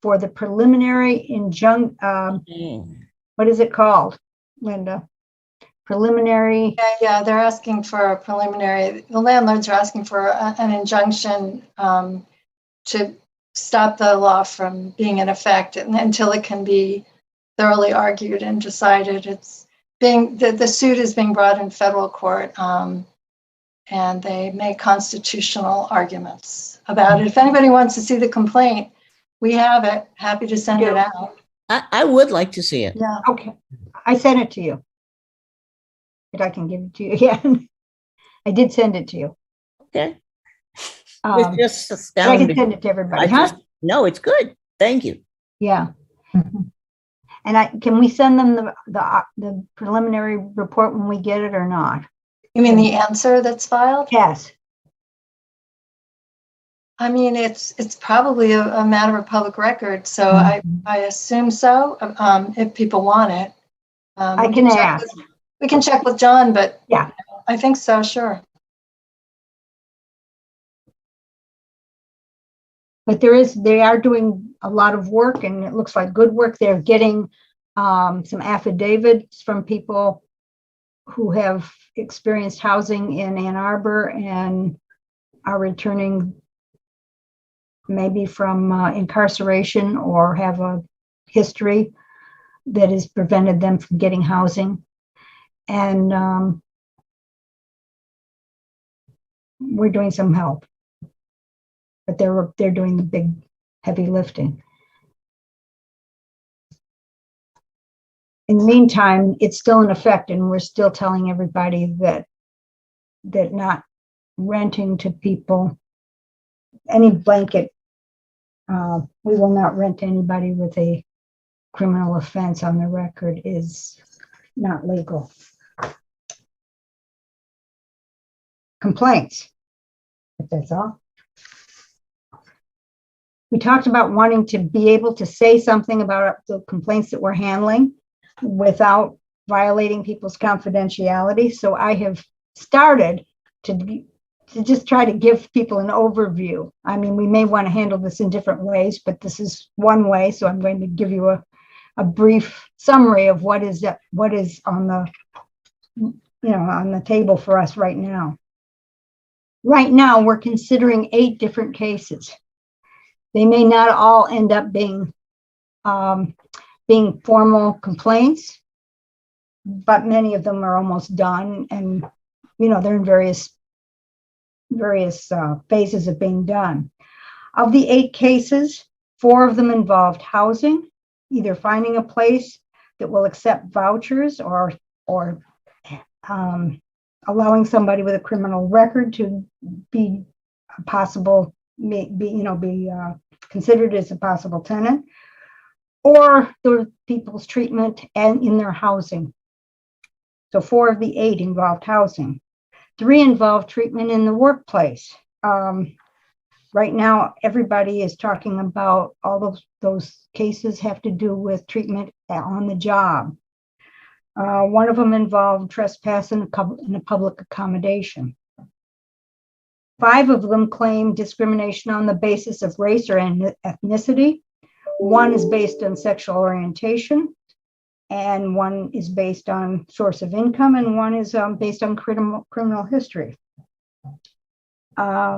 Speaker 5: for the preliminary what is it called, Linda? Preliminary.
Speaker 9: Yeah, they're asking for a preliminary. The landlords are asking for an injunction to stop the law from being in effect until it can be thoroughly argued and decided. It's the suit is being brought in federal court. And they make constitutional arguments about it. If anybody wants to see the complaint, we have it. Happy to send it out.
Speaker 8: I would like to see it.
Speaker 9: Yeah.
Speaker 5: Okay, I sent it to you. But I can give it to you again. I did send it to you.
Speaker 8: Okay.
Speaker 5: It's
Speaker 8: just
Speaker 5: I
Speaker 8: astounding.
Speaker 5: can send it to everybody.
Speaker 8: No, it's good. Thank you.
Speaker 5: Yeah. And can we send them the preliminary report when we get it or not?
Speaker 9: You mean the answer that's filed?
Speaker 5: Yes.
Speaker 9: I mean, it's probably a matter of public record, so I assume so. If people want it,
Speaker 5: I can ask.
Speaker 9: We can check with John, but
Speaker 5: yeah,
Speaker 9: I think so. Sure.
Speaker 5: But they are doing a lot of work, and it looks like good work. They're getting some affidavits from people who have experienced housing in Ann Arbor and are returning maybe from incarceration or have a history that has prevented them from getting housing. And we're doing some help, but they're doing the big heavy lifting. In the meantime, it's still in effect, and we're still telling everybody that not renting to people any blanket. We will not rent to anybody with a criminal offense on the record is not legal. Complaints. If that's all. We talked about wanting to be able to say something about the complaints that we're handling without violating people's confidentiality. So I have started to just try to give people an overview. I mean, we may want to handle this in different ways, but this is one way. So I'm going to give you a brief summary of what is on the table for us right now. Right now, we're considering 8 different cases. They may not all end up being formal complaints, but many of them are almost done, and they're in various phases of being done. Of the 8 cases, 4 of them involved housing, either finding a place that will accept vouchers or allowing somebody with a criminal record to be considered as a possible tenant, or the people's treatment and in their housing. So 4 of the 8 involved housing. 3 involved treatment in the workplace. Right now, everybody is talking about all those cases have to do with treatment on the job. One of them involved trespass in a public accommodation. 5 of them claim discrimination on the basis of race or ethnicity. 1 is based on sexual orientation, and 1 is based on source of income, and 1 is based on criminal history. I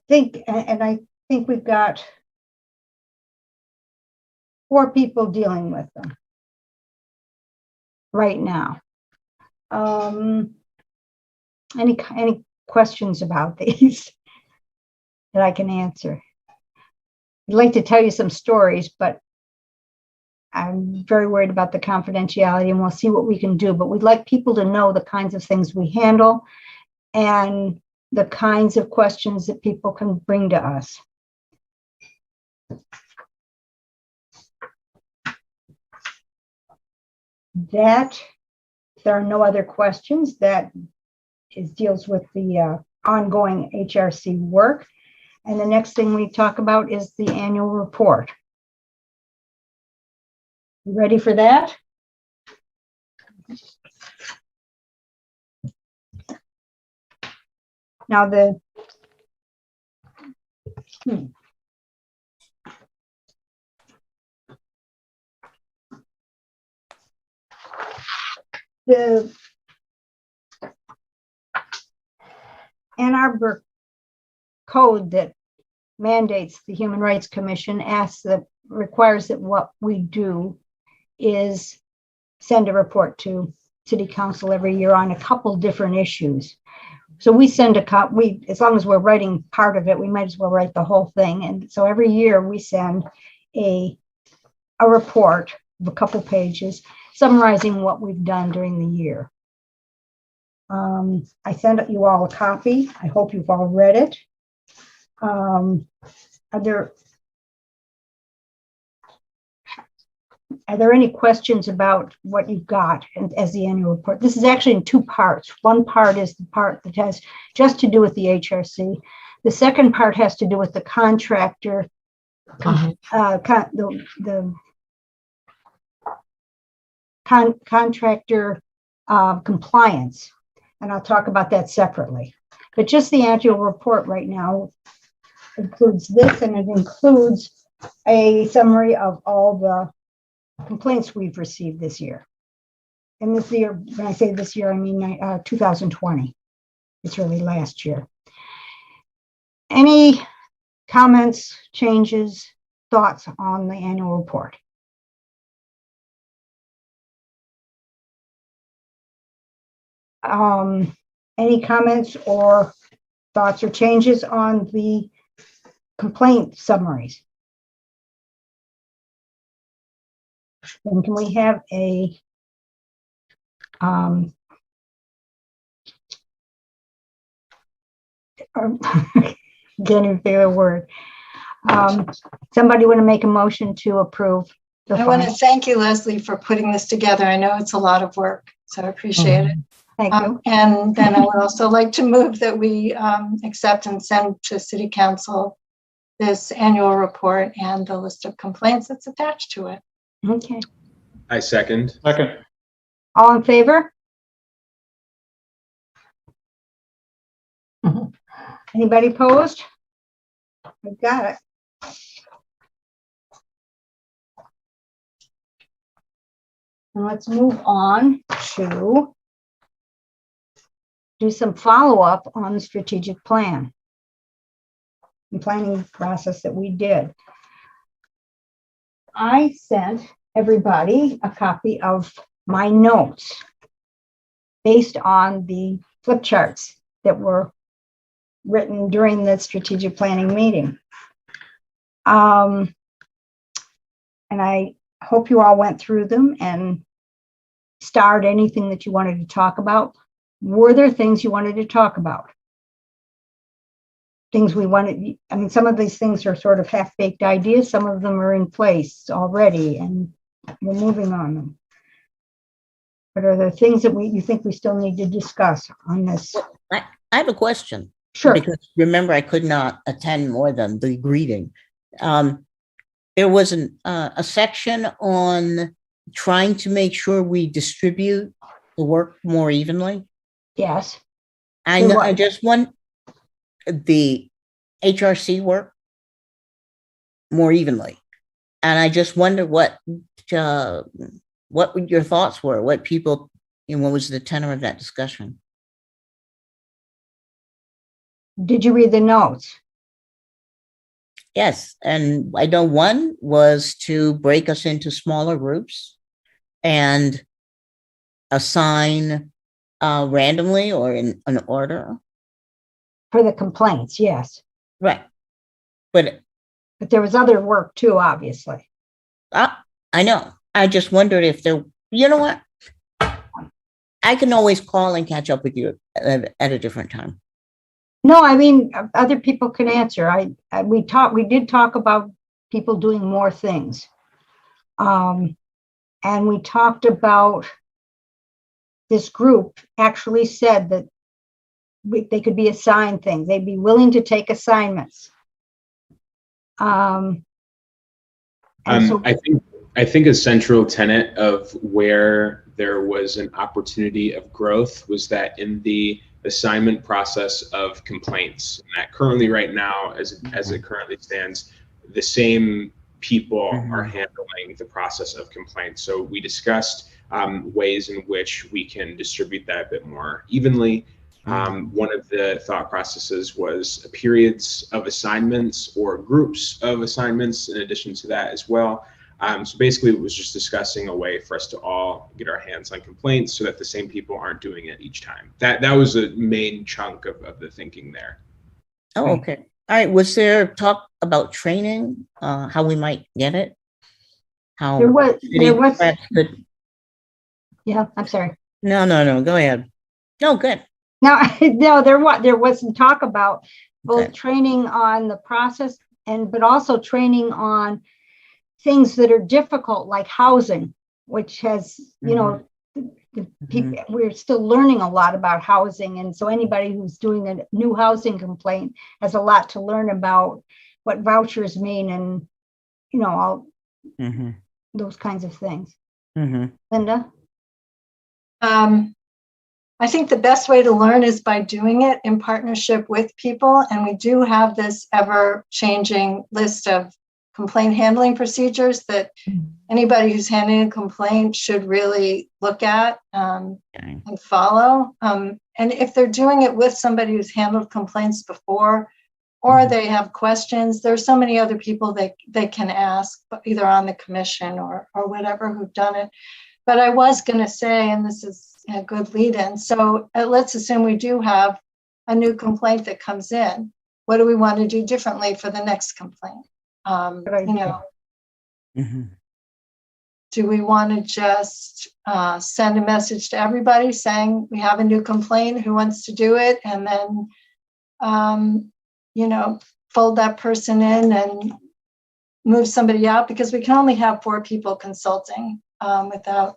Speaker 5: think we've got 4 people dealing with them right now. Any questions about these that I can answer? I'd like to tell you some stories, but I'm very worried about the confidentiality, and we'll see what we can do. But we'd like people to know the kinds of things we handle and the kinds of questions that people can bring to us. That there are no other questions. That deals with the ongoing HRC work. And the next thing we talk about is the annual report. You ready for that? Now the Ann Arbor code that mandates the Human Rights Commission requires that what we do is send a report to City Council every year on a couple different issues. So we send as long as we're writing part of it, we might as well write the whole thing. And so every year we send a report of a couple pages summarizing what we've done during the year. I sent you all a copy. I hope you've all read it. Are there any questions about what you've got as the annual report? This is actually in 2 parts. One part is the part that has just to do with the HRC. The second part has to do with the contractor, contractor compliance. And I'll talk about that separately. But just the annual report right now includes this, and it includes a summary of all the complaints we've received this year. And this year, when I say this year, I mean 2020. It's really last year. Any comments, changes, thoughts on the annual report? Any comments or thoughts or changes on the complaint summaries? Then can we have a can't even figure a word. Somebody want to make a motion to approve?
Speaker 9: I want to thank you, Leslie, for putting this together. I know it's a lot of work, so I appreciate it.
Speaker 5: Thank you.
Speaker 9: And then I would also like to move that we accept and send to City Council this annual report and the list of complaints that's attached to it.
Speaker 5: Okay.
Speaker 2: I second.
Speaker 11: Second.
Speaker 5: All in favor? Anybody opposed? We've got it. And let's move on to do some follow-up on the strategic plan and planning process that we did. I sent everybody a copy of my notes based on the flip charts that were written during the strategic planning meeting. And I hope you all went through them and starred anything that you wanted to talk about. Were there things you wanted to talk about? Things we wanted, I mean, some of these things are sort of half-baked ideas. Some of them are in place already and we're moving on them. But are there things that you think we still need to discuss on this?
Speaker 8: I have a question.
Speaker 5: Sure.
Speaker 8: Because remember, I could not attend more than the greeting. There was a section on trying to make sure we distribute the work more evenly.
Speaker 5: Yes.
Speaker 8: I just want the HRC work more evenly. And I just wonder what your thoughts were, what people, what was the tenor of that discussion?
Speaker 5: Did you read the notes?
Speaker 8: Yes, and I know one was to break us into smaller groups and assign randomly or in an order.
Speaker 5: For the complaints, yes.
Speaker 8: Right. But
Speaker 5: there was other work too, obviously.
Speaker 8: I know. I just wondered if there, you know what? I can always call and catch up with you at a different time.
Speaker 5: No, I mean, other people can answer. We did talk about people doing more things. And we talked about this group actually said that they could be assigned things. They'd be willing to take assignments.
Speaker 2: I think a central tenet of where there was an opportunity of growth was that in the assignment process of complaints, and that currently right now, as it currently stands, the same people are handling the process of complaints. So we discussed ways in which we can distribute that a bit more evenly. One of the thought processes was periods of assignments or groups of assignments in addition to that as well. So basically it was just discussing a way for us to all get our hands on complaints so that the same people aren't doing it each time. That was a main chunk of the thinking there.
Speaker 8: Oh, okay. All right. Was there talk about training, how we might get it? How
Speaker 5: there was
Speaker 8: could...
Speaker 5: Yeah, I'm sorry.
Speaker 8: No, go ahead. No, good.
Speaker 5: No, there was some talk about both training on the process but also training on things that are difficult, like housing, which has, people, we're still learning a lot about housing. And so anybody who's doing a new housing complaint has a lot to learn about what vouchers mean and, all those kinds of things. Linda?
Speaker 9: I think the best way to learn is by doing it in partnership with people. And we do have this ever-changing list of complaint handling procedures that anybody who's handling a complaint should really look at and follow. And if they're doing it with somebody who's handled complaints before, or they have questions, there's so many other people they can ask, either on the commission or whatever, who've done it. But I was going to say, and this is a good lead in, so let's assume we do have a new complaint that comes in. What do we want to do differently for the next complaint? Do we want to just send a message to everybody saying we have a new complaint, who wants to do it, and then fold that person in and move somebody out, because we can only have 4 people consulting without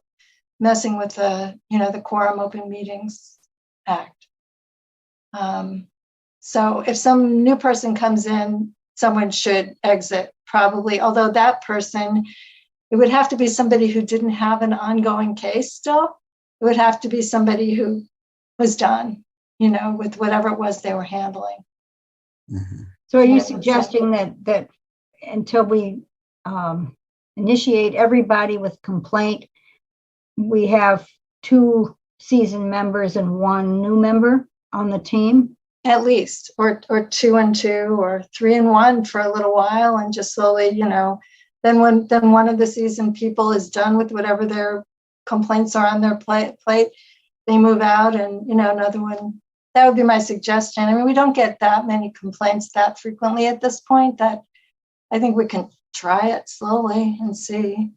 Speaker 9: messing with the Quorum Open Meetings Act. So if some new person comes in, someone should exit probably, although that person, it would have to be somebody who didn't have an ongoing case still. It would have to be somebody who was done, with whatever it was they were handling.
Speaker 8: Mhm.
Speaker 5: So are you suggesting that until we initiate everybody with complaint, we have 2 seasoned members and 1 new member on the team?
Speaker 9: At least, or 2 and 2, or 3 and 1 for a little while, and just slowly, then one of the seasoned people is done with whatever their complaints are on their plate, they move out, and another one. That would be my suggestion. I mean, we don't get that many complaints that frequently at this point, that I think we can try it slowly and see.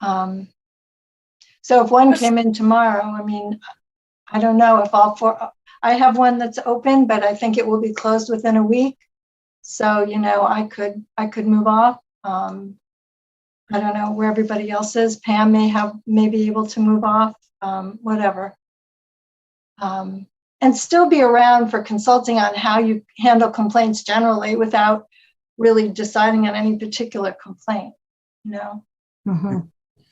Speaker 9: So if one came in tomorrow, I mean, I don't know if all 4. I have one that's open, but I think it will be closed within a week. So, I could move off. I don't know where everybody else is. Pam may be able to move off, whatever. And still be around for consulting on how you handle complaints generally without really deciding on any particular complaint,
Speaker 5: Mm-hmm.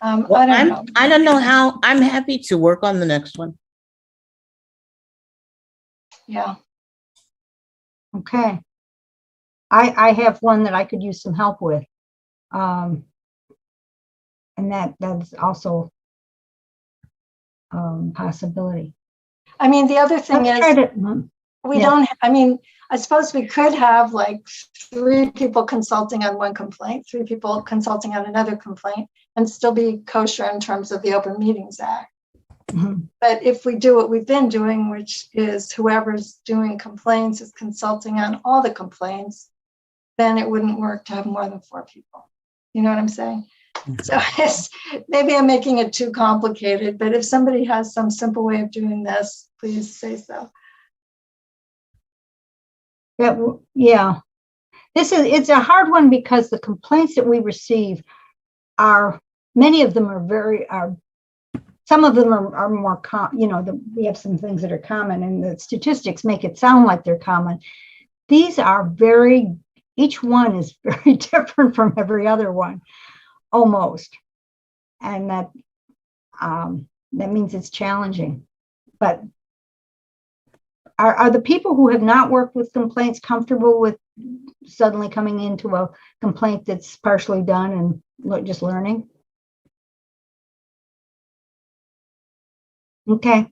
Speaker 8: Well,
Speaker 9: I don't know.
Speaker 8: I don't know how. I'm happy to work on the next one.
Speaker 9: Yeah.
Speaker 5: Okay. I have one that I could use some help with. And that's also possibility.
Speaker 9: I mean, the other thing I suppose we could have like 3 people consulting on one complaint, 3 people consulting on another complaint, and still be kosher in terms of the Open Meetings Act.
Speaker 5: Mm-hmm.
Speaker 9: But if we do what we've been doing, which is whoever's doing complaints is consulting on all the complaints, then it wouldn't work to have more than 4 people. You know what I'm saying? So maybe I'm making it too complicated, but if somebody has some simple way of doing this, please say so.
Speaker 5: Yeah. It's a hard one because the complaints that we receive many of them some of them are more we have some things that are common, and the statistics make it sound like they're common. These are each one is very different from every other one, almost. And that means it's challenging. But are the people who have not worked with complaints comfortable with suddenly coming into a complaint that's partially done and just learning? Okay.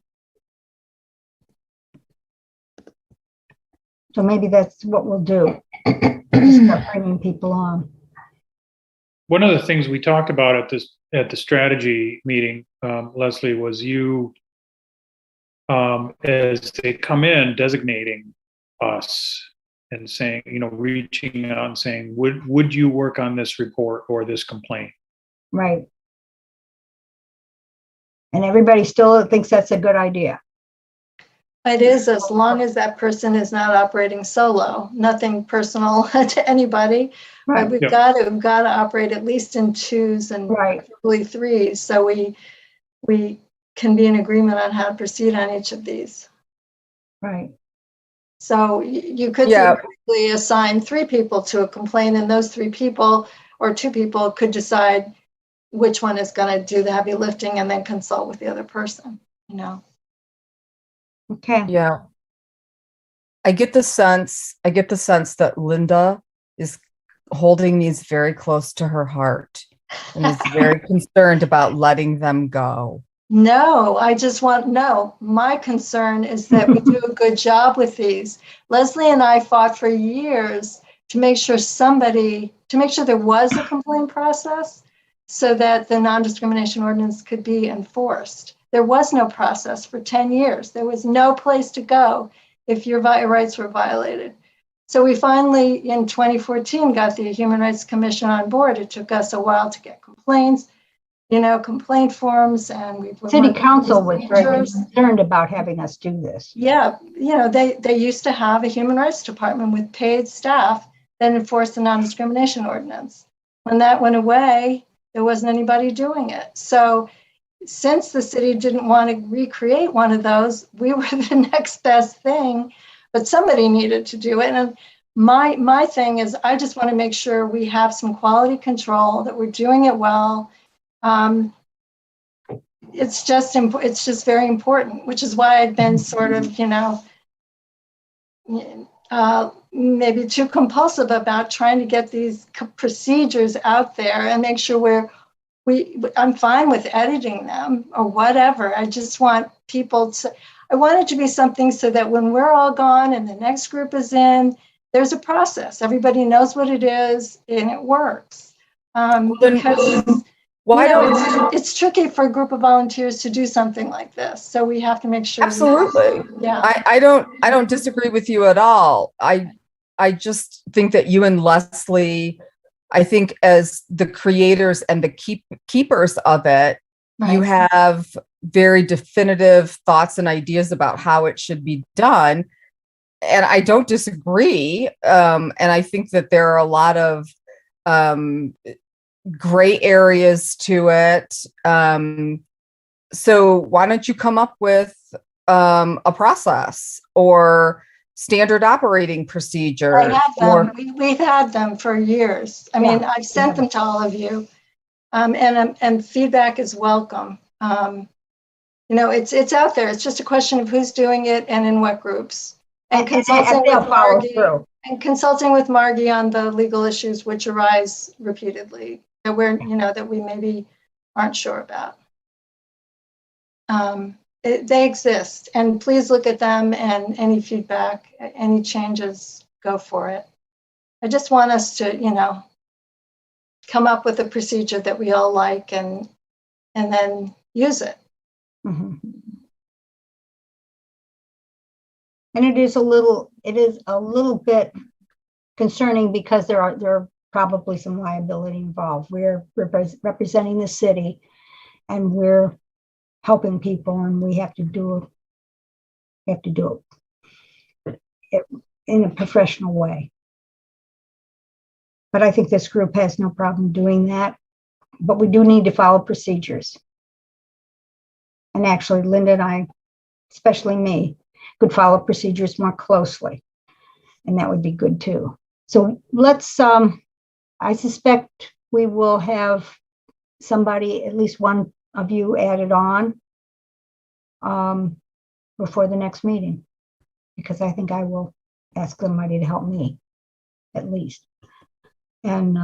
Speaker 5: So maybe that's what we'll do. Just start bringing people on.
Speaker 11: One of the things we talked about at the strategy meeting, Leslie, was you, as they come in, designating us and saying, reaching out and saying, would you work on this report or this complaint?
Speaker 5: Right. And everybody still thinks that's a good idea.
Speaker 9: It is, as long as that person is not operating solo, nothing personal to anybody.
Speaker 5: Right.
Speaker 9: But we've got to operate at least in 2s and probably 3s, so we can be in agreement on how to proceed on each of these.
Speaker 5: Right.
Speaker 9: So you could theoretically assign 3 people to a complaint, and those 3 people or 2 people could decide which one is going to do the heavy lifting and then consult with the other person,
Speaker 5: Okay.
Speaker 6: Yeah. I get the sense that Linda is holding these very close to her heart and is very concerned about letting them go.
Speaker 9: No, my concern is that we do a good job with these. Leslie and I fought for years to make sure there was a complaint process so that the non-discrimination ordinance could be enforced. There was no process for 10 years. There was no place to go if your rights were violated. So we finally, in 2014, got the Human Rights Commission on board. It took us a while to get complaints, complaint forms, and we
Speaker 5: City Council was very concerned about having us do this.
Speaker 9: Yeah, they used to have a human rights department with paid staff that enforced the non-discrimination ordinance. When that went away, there wasn't anybody doing it. So since the city didn't want to recreate one of those, we were the next best thing, but somebody needed to do it. And my thing is, I just want to make sure we have some quality control, that we're doing it well. It's just very important, which is why I've been sort of, maybe too compulsive about trying to get these procedures out there and make sure I'm fine with editing them or whatever. I just want I want it to be something so that when we're all gone and the next group is in, there's a process. Everybody knows what it is and it works. Because it's tricky for a group of volunteers to do something like this. So we have to make sure.
Speaker 6: Absolutely. I don't disagree with you at all. I just think that you and Leslie, I think as the creators and the keepers of it, right, you have very definitive thoughts and ideas about how it should be done. And I don't disagree. And I think that there are a lot of gray areas to it. So why don't you come up with a process or standard operating procedure?
Speaker 9: I have them. We've had them for years. I mean, I've sent them to all of you, and feedback is welcome. It's out there. It's just a question of who's doing it and in what groups. And consulting with Margie on the legal issues which arise repeatedly that that we maybe aren't sure about. They exist, and please look at them, and any feedback, any changes, go for it. I just want us to, come up with a procedure that we all like and then use it.
Speaker 5: Mm-hmm. And it is a little bit concerning because there are probably some liability involved. We're representing the city, and we're helping people, and we have to do it in a professional way. But I think this group has no problem doing that. But we do need to follow procedures. And actually, Linda and I, especially me, could follow procedures more closely. And that would be good too. So let's, I suspect we will have somebody, at least one of you, added on before the next meeting, because I think I will ask somebody to help me at least. And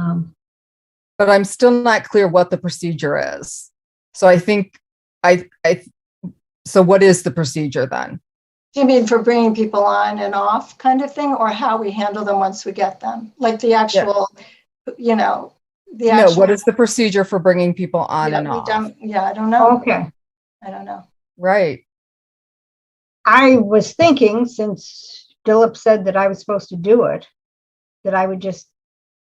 Speaker 6: but I'm still not clear what the procedure is. So I think so what is the procedure then?
Speaker 9: Do you mean for bringing people on and off kind of thing, or how we handle them once we get them? Like the actual,
Speaker 6: No, what is the procedure for bringing people on and off?
Speaker 9: I don't know.
Speaker 5: Okay.
Speaker 9: I don't know.
Speaker 6: Right.
Speaker 5: I was thinking, since Philip said that I was supposed to do it, that I would just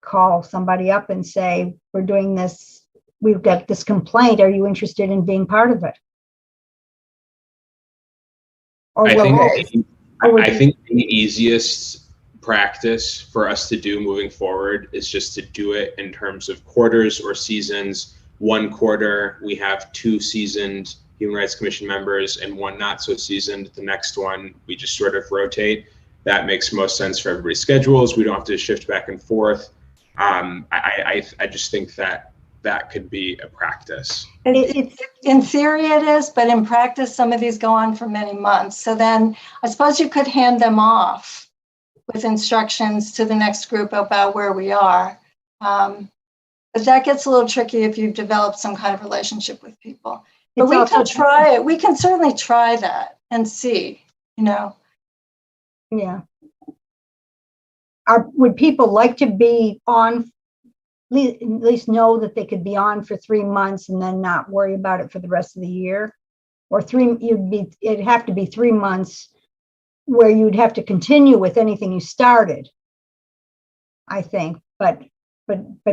Speaker 5: call somebody up and say, we're doing this, we've got this complaint. Are you interested in being part of it? Or
Speaker 2: I think the easiest practice for us to do moving forward is just to do it in terms of quarters or seasons. One quarter, we have 2 seasoned Human Rights Commission members and 1 not so seasoned. The next one, we just sort of rotate. That makes most sense for everybody's schedules. We don't have to shift back and forth. I just think that could be a practice.
Speaker 9: In theory it is, but in practice, some of these go on for many months. So then I suppose you could hand them off with instructions to the next group about where we are. But that gets a little tricky if you've developed some kind of relationship with people. But we can try it. We can certainly try that and see,
Speaker 5: Yeah. Would people like to be on, at least know that they could be on for 3 months and then not worry about it for the rest of the year? Or it'd have to be 3 months where you'd have to continue with anything you started, I think. But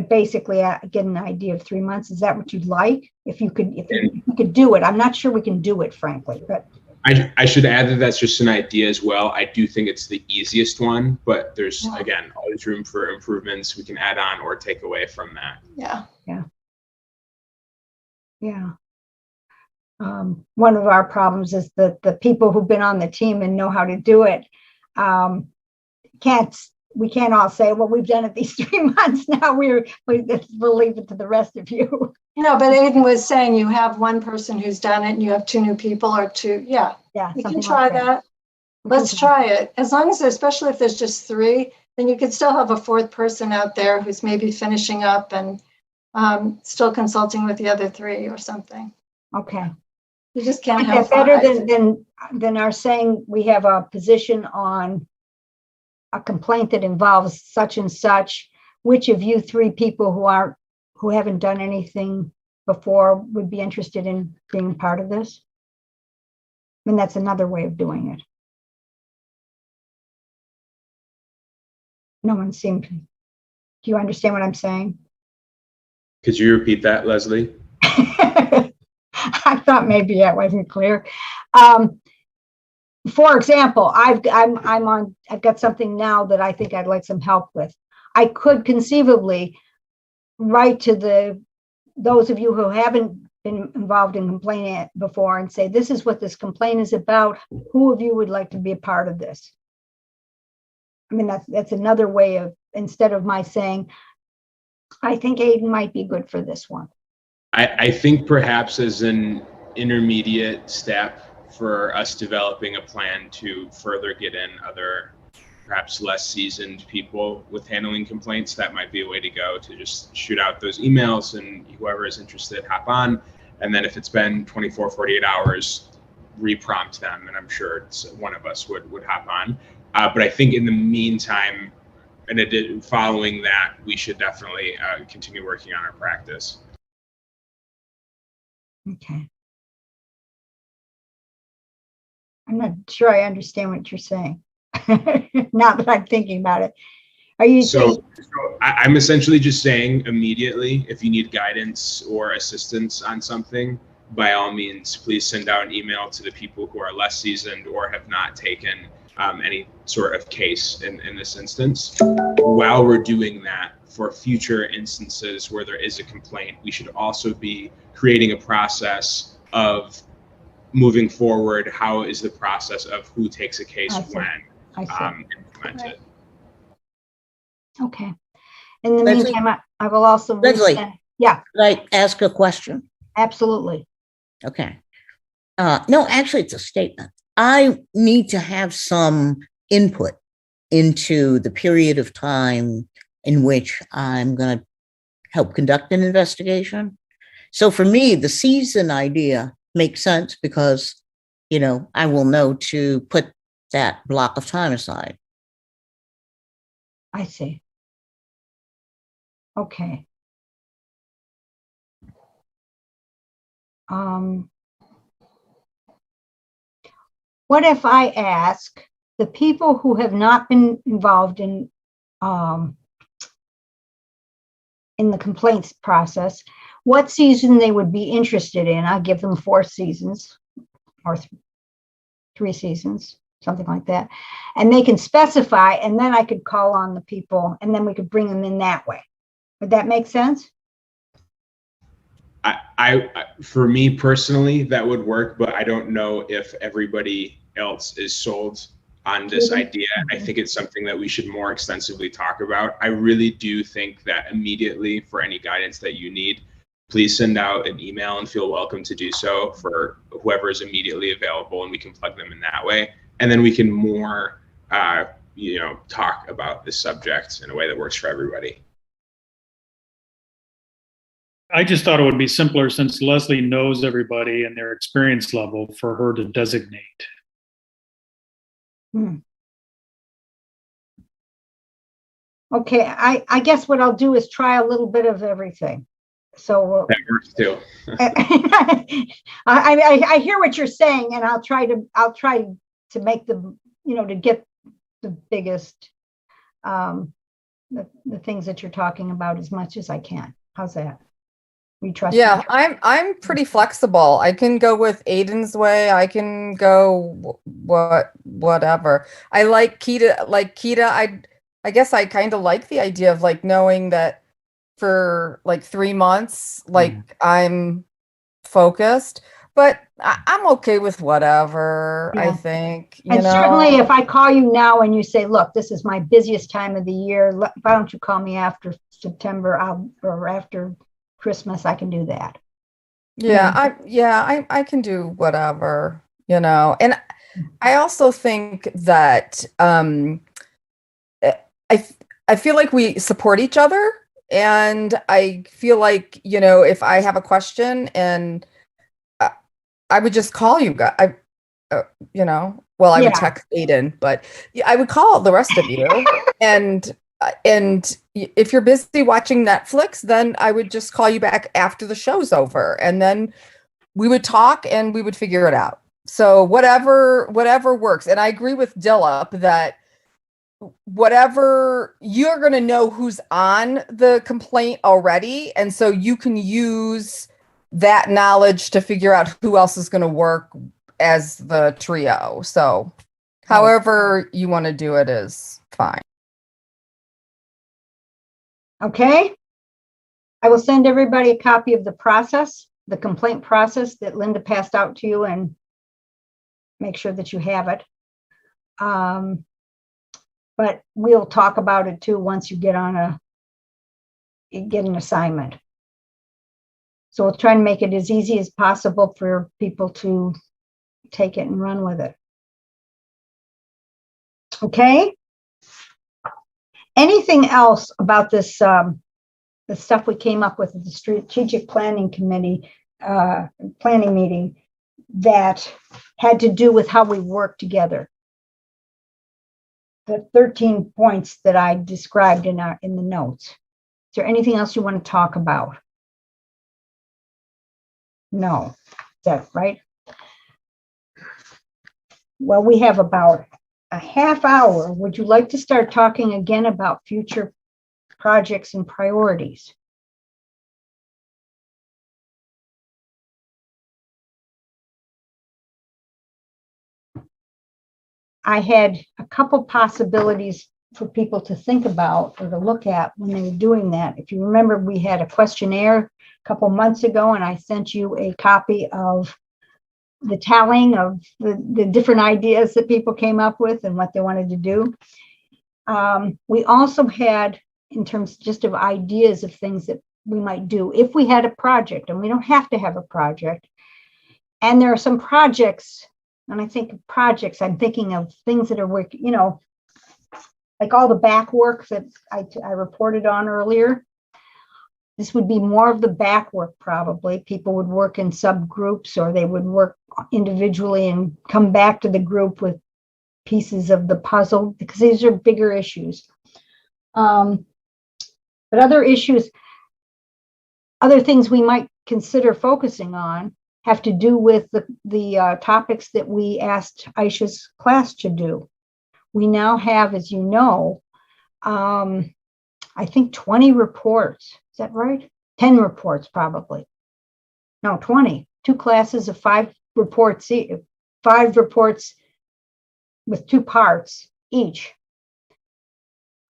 Speaker 5: basically get an idea of 3 months. Is that what you'd like? If you could do it. I'm not sure we can do it, frankly, but
Speaker 2: I should add that that's just an idea as well. I do think it's the easiest one, but there's, again, always room for improvements we can add on or take away from that.
Speaker 9: Yeah.
Speaker 5: Yeah. one of our problems is that the people who've been on the team and know how to do it we can't all say, well, we've done it these 3 months now. We'll leave it to the rest of you.
Speaker 9: But Aiden was saying you have one person who's done it and you have 2 new people or 2. Yeah, we can try that. Let's try it. As long as, especially if there's just 3, then you could still have a 4th person out there who's maybe finishing up and still consulting with the other 3 or something.
Speaker 5: Okay.
Speaker 9: You just can't
Speaker 5: Is
Speaker 9: have
Speaker 5: that better
Speaker 9: 5.
Speaker 5: than our saying we have a position on a complaint that involves such and such? Which of you 3 people who haven't done anything before would be interested in being part of this? I mean, that's another way of doing it. No one seemed to. Do you understand what I'm saying?
Speaker 2: Could you repeat that, Leslie?
Speaker 5: I thought maybe that wasn't clear. For example, I've got something now that I think I'd like some help with. I could conceivably write to those of you who haven't been involved in complaining before and say, this is what this complaint is about. Who of you would like to be a part of this? I mean, that's another way of, instead of my saying, I think Aiden might be good for this one.
Speaker 2: I think perhaps as an intermediate step for us developing a plan to further get in other, perhaps less seasoned people with handling complaints, that might be a way to go, to just shoot out those emails and whoever is interested, hop on. And then if it's been 24, 48 hours, re-prompt them. And I'm sure one of us would hop on. But I think in the meantime, and following that, we should definitely continue working on our practice.
Speaker 5: Okay. I'm not sure I understand what you're saying. Now that I'm thinking about it. Are you saying?
Speaker 2: So I'm essentially just saying immediately, if you need guidance or assistance on something, by all means, please send out an email to the people who are less seasoned or have not taken any sort of case in this instance. While we're doing that, for future instances where there is a complaint, we should also be creating a process of moving forward. How is the process of who takes a case when implemented?
Speaker 5: Okay. In the
Speaker 8: Leslie?
Speaker 5: meantime, I will also
Speaker 8: Leslie,
Speaker 5: yeah,
Speaker 8: could I ask a question?
Speaker 5: absolutely.
Speaker 8: Okay. No, actually, it's a statement. I need to have some input into the period of time in which I'm going to help conduct an investigation. So for me, the season idea makes sense because, I will know to put that block of time aside.
Speaker 5: I see. Okay. What if I ask the people who have not been involved in the complaints process, what season they would be interested in? I'll give them 4 seasons or 3 seasons, something like that. And they can specify, and then I could call on the people and then we could bring them in that way. Would that make sense?
Speaker 2: For me personally, that would work, but I don't know if everybody else is sold on this idea. I think it's something that we should more extensively talk about. I really do think that immediately, for any guidance that you need, please send out an email and feel welcome to do so for whoever is immediately available, and we can plug them in that way. And then we can more, talk about this subject in a way that works for everybody.
Speaker 11: I just thought it would be simpler, since Leslie knows everybody and their experience level, for her to designate.
Speaker 5: Okay, I guess what I'll do is try a little bit of everything. So
Speaker 2: that works too.
Speaker 5: I hear what you're saying, and I'll try to make the, to get the biggest the things that you're talking about as much as I can. How's that? We trust.
Speaker 6: Yeah, I'm pretty flexible. I can go with Aiden's way. I can go whatever. I like Kita. I guess I kind of like the idea of knowing that for 3 months, I'm focused. but I'm okay with whatever, I
Speaker 5: Yeah.
Speaker 6: think, you
Speaker 5: And
Speaker 6: know.
Speaker 5: certainly if I call you now and you say, look, this is my busiest time of the year, why don't you call me after September, or after Christmas, I can do that.
Speaker 6: I can do whatever, you know. And I also think that I I feel like we support each other, and I feel like, you know, if I have a question and I, I would just call you guys. You know, well, I would
Speaker 5: Yeah.
Speaker 6: text Aiden, but yeah, I would call the rest of you. And if you're busy watching Netflix, then I would just call you back after the show's over, and then we would talk and we would figure it out. So whatever works. And I agree with Dilla that whatever, you're going to know who's on the complaint already, and so you can use that knowledge to figure out who else is going to work as the trio. So however you want to do it is fine.
Speaker 5: Okay. I will send everybody a copy of the process, the complaint process that Linda passed out to you, and make sure that you have it. But we'll talk about it too once you get an assignment. So we'll try and make it as easy as possible for people to take it and run with it. Okay. Anything else about this, the stuff we came up with at the Strategic Planning Committee, planning meeting, that had to do with how we work together? The 13 points that I described in the notes. Is there anything else you want to talk about? No. Is that right? Well, we have about a half hour. Would you like to start talking again about future projects and priorities? I had a couple possibilities for people to think about or to look at when they were doing that. If you remember, we had a questionnaire a couple months ago, and I sent you a copy of the tallying of the different ideas that people came up with and what they wanted to do. We also had, in terms just of ideas of things that we might do if we had a project, and we don't have to have a project. And there are some projects, and I think of projects, I'm thinking of things that are working, you know, like all the back work that I reported on earlier. This would be more of the back work, probably. People would work in subgroups, or they would work individually and come back to the group with pieces of the puzzle, because these are bigger issues. But other issues, other things we might consider focusing on have to do with the topics that we asked Aisha's class to do. We now have, as you know, I think 20 reports. Is that right? 10 reports, probably. No, 20. 2 classes of 5 reports, 5 reports with 2 parts each,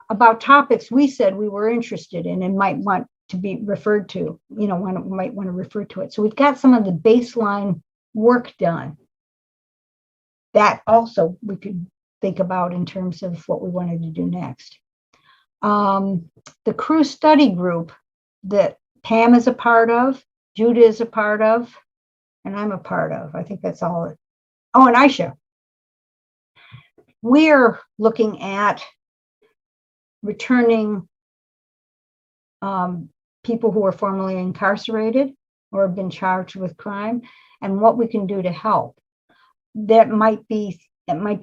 Speaker 5: about topics we said we were interested in and might want to be referred to, you know, might want to refer to it. So we've got some of the baseline work done. That also we could think about in terms of what we wanted to do next. The crew study group that Pam is a part of, Judah is a part of, and I'm a part of. I think that's all. Oh, and Aisha. We're looking at returning people who are formerly incarcerated or have been charged with crime, and what we can do to help. That might be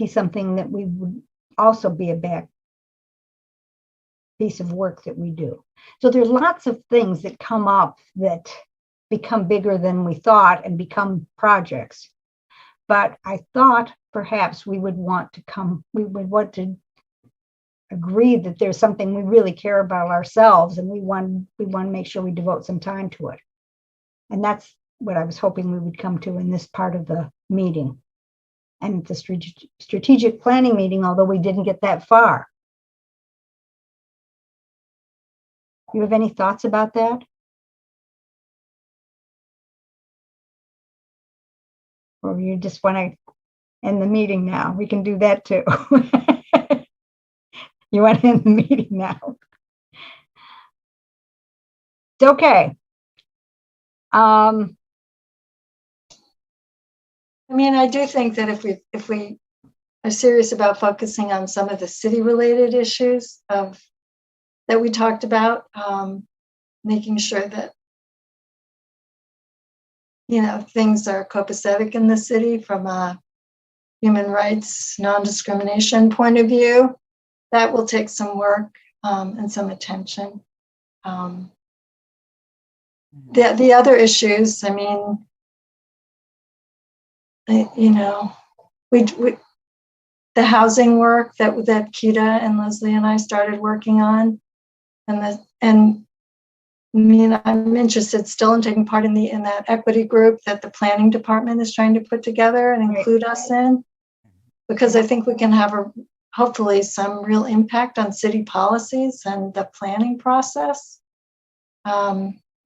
Speaker 5: something that we would also be a back piece of work that we do. So there's lots of things that come up that become bigger than we thought and become projects. But I thought perhaps we would want to agree that there's something we really care about ourselves, and we want to make sure we devote some time to it. And that's what I was hoping we would come to in this part of the meeting. And the strategic planning meeting, although we didn't get that far. You have any thoughts about that? Or you just want to end the meeting now? We can do that too. You want to end the meeting now? It's okay.
Speaker 9: I mean, I do think that if we are serious about focusing on some of the city-related issues that we talked about, making sure that, you know, things are copacetic in the city from a human rights, non-discrimination point of view, that will take some work and some attention. The other issues, I mean, you know, we the housing work that Kita and Leslie and I started working on, and I mean, I'm interested still in taking part in that equity group that the planning department is trying to put together and include us in, because I think we can have hopefully some real impact on city policies and the planning process,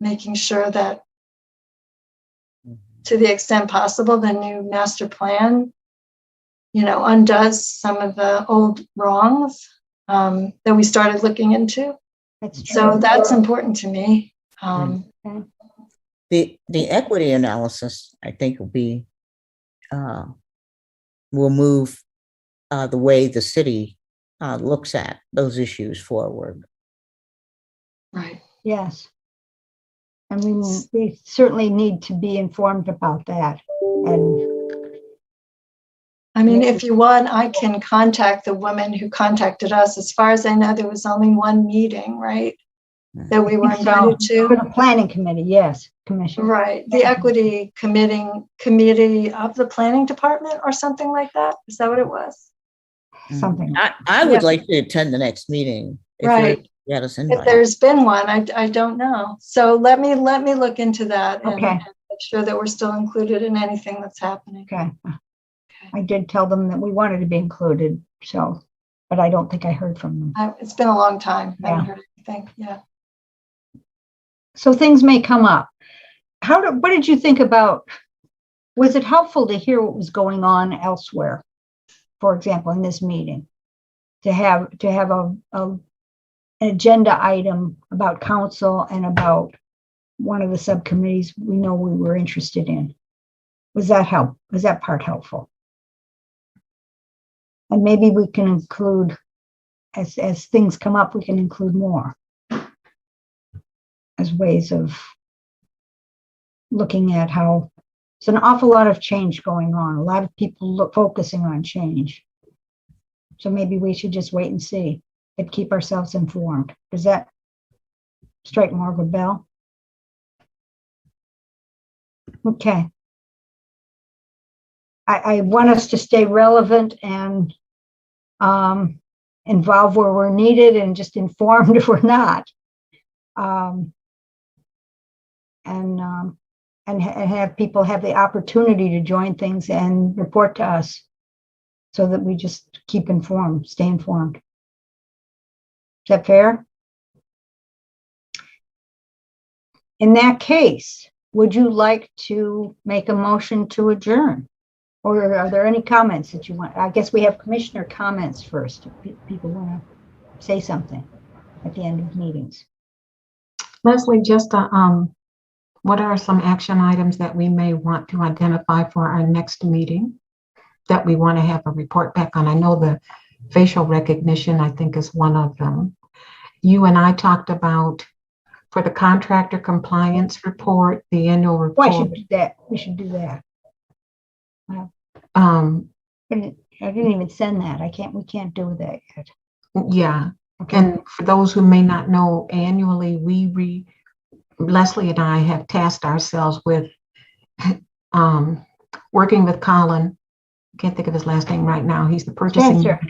Speaker 9: making sure that to the extent possible, the new master plan, you know, undoes some of the old wrongs that we started looking into. So that's important to me.
Speaker 8: The equity analysis, I think, will move the way the city looks at those issues forward.
Speaker 9: Right.
Speaker 5: Yes. And we certainly need to be informed about that. And
Speaker 9: I mean, if you want, I can contact the woman who contacted us. As far as I know, there was only one meeting, right, that we were invited to.
Speaker 5: For the planning committee, yes, commission.
Speaker 9: Right, the equity committee of the planning department or something like that. Is that what it was?
Speaker 5: Something.
Speaker 8: I would like to attend the next meeting.
Speaker 9: Right. If there's been one, I don't know. So let me look into that and make sure that we're still included in anything that's happening.
Speaker 5: Okay. I did tell them that we wanted to be included, so, but I don't think I heard from them.
Speaker 9: It's been a long time. I haven't heard anything. Yeah.
Speaker 5: So things may come up. What did you think about, was it helpful to hear what was going on elsewhere? For example, in this meeting, to have an agenda item about council and about one of the subcommittees we know we were interested in. Was that part helpful? And maybe we can include, as things come up, we can include more as ways of looking at how it's an awful lot of change going on. A lot of people focusing on change. So maybe we should just wait and see and keep ourselves informed. Does that strike more of a bell? Okay. I want us to stay relevant and involved where we're needed and just informed if we're not. And have people have the opportunity to join things and report to us so that we just keep informed, stay informed. Is that fair? In that case, would you like to make a motion to adjourn? Or are there any comments that you want? I guess we have commissioner comments first. If people want to say something at the end of meetings.
Speaker 7: Leslie, just what are some action items that we may want to identify for our next meeting that we want to have a report back on? I know the facial recognition, I think, is one of them. You and I talked about for the contractor compliance report, the annual report.
Speaker 5: Well, I should do that. We should do that. Well, I didn't even send that. We can't do that yet.
Speaker 7: Yeah.
Speaker 5: Okay.
Speaker 7: And for those who may not know, annually Leslie and I have tasked ourselves with working with Colin. I can't think of his last name right now. He's the purchasing manager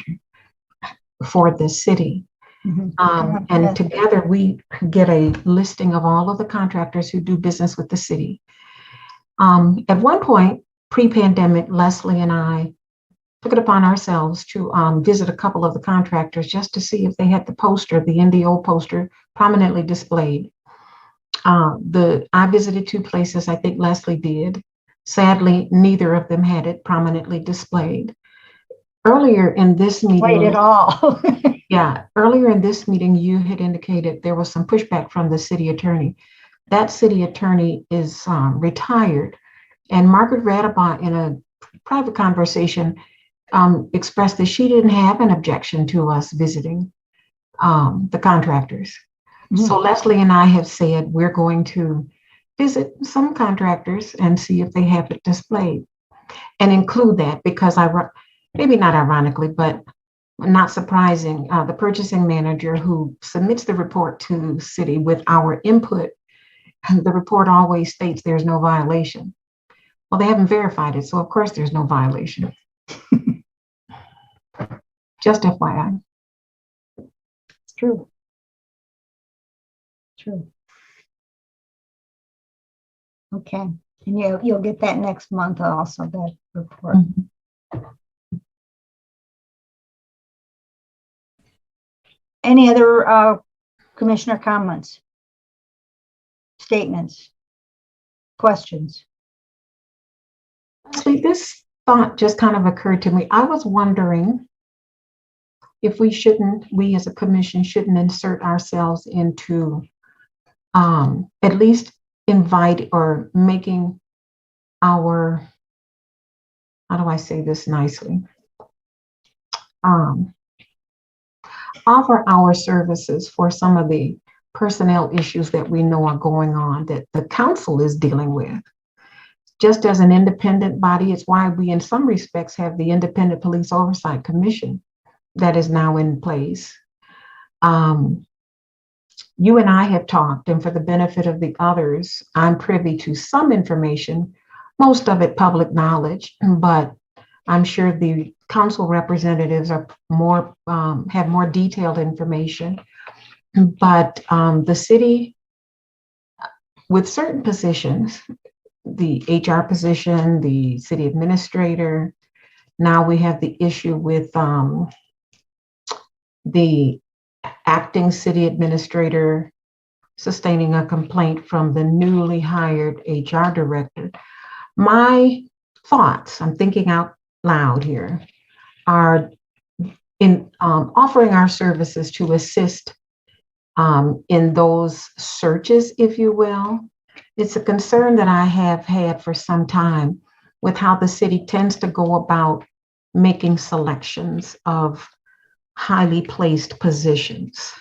Speaker 7: for the city. Mm-hmm. And together we get a listing of all of the contractors who do business with the city. At one point, pre-pandemic, Leslie and I took it upon ourselves to visit a couple of the contractors just to see if they had the NDO poster prominently displayed. I visited two places, I think Leslie did. Sadly, neither of them had it prominently displayed. Earlier in this meeting,
Speaker 5: Played it all.
Speaker 7: yeah, earlier in this meeting, you had indicated there was some pushback from the city attorney. That city attorney is retired, and Margaret Radabont, in a private conversation, expressed that she didn't have an objection to us visiting the contractors. So Leslie and I have said we're going to visit some contractors and see if they have it displayed, and include that because maybe not ironically, but not surprising, the purchasing manager who submits the report to city with our input, the report always states there's no violation. Well, they haven't verified it, so of course there's no violation. Just FYI.
Speaker 5: It's true. True. Okay, and you'll get that next month also, that report. Any other commissioner comments, statements, questions?
Speaker 7: Actually, this thought just kind of occurred to me. I was wondering if we as a commission shouldn't insert ourselves into at least invite or making our, how do I say this nicely? Offer our services for some of the personnel issues that we know are going on that the council is dealing with. Just as an independent body, it's why we in some respects have the Independent Police Oversight Commission that is now in place. You and I have talked, and for the benefit of the others, I'm privy to some information, most of it public knowledge, but I'm sure the council representatives are have more detailed information. But the city, with certain positions, the HR position, the city administrator, now we have the issue with the acting city administrator sustaining a complaint from the newly hired HR director. My thoughts, I'm thinking out loud here, are in offering our services to assist in those searches, if you will. It's a concern that I have had for some time with how the city tends to go about making selections of highly placed positions.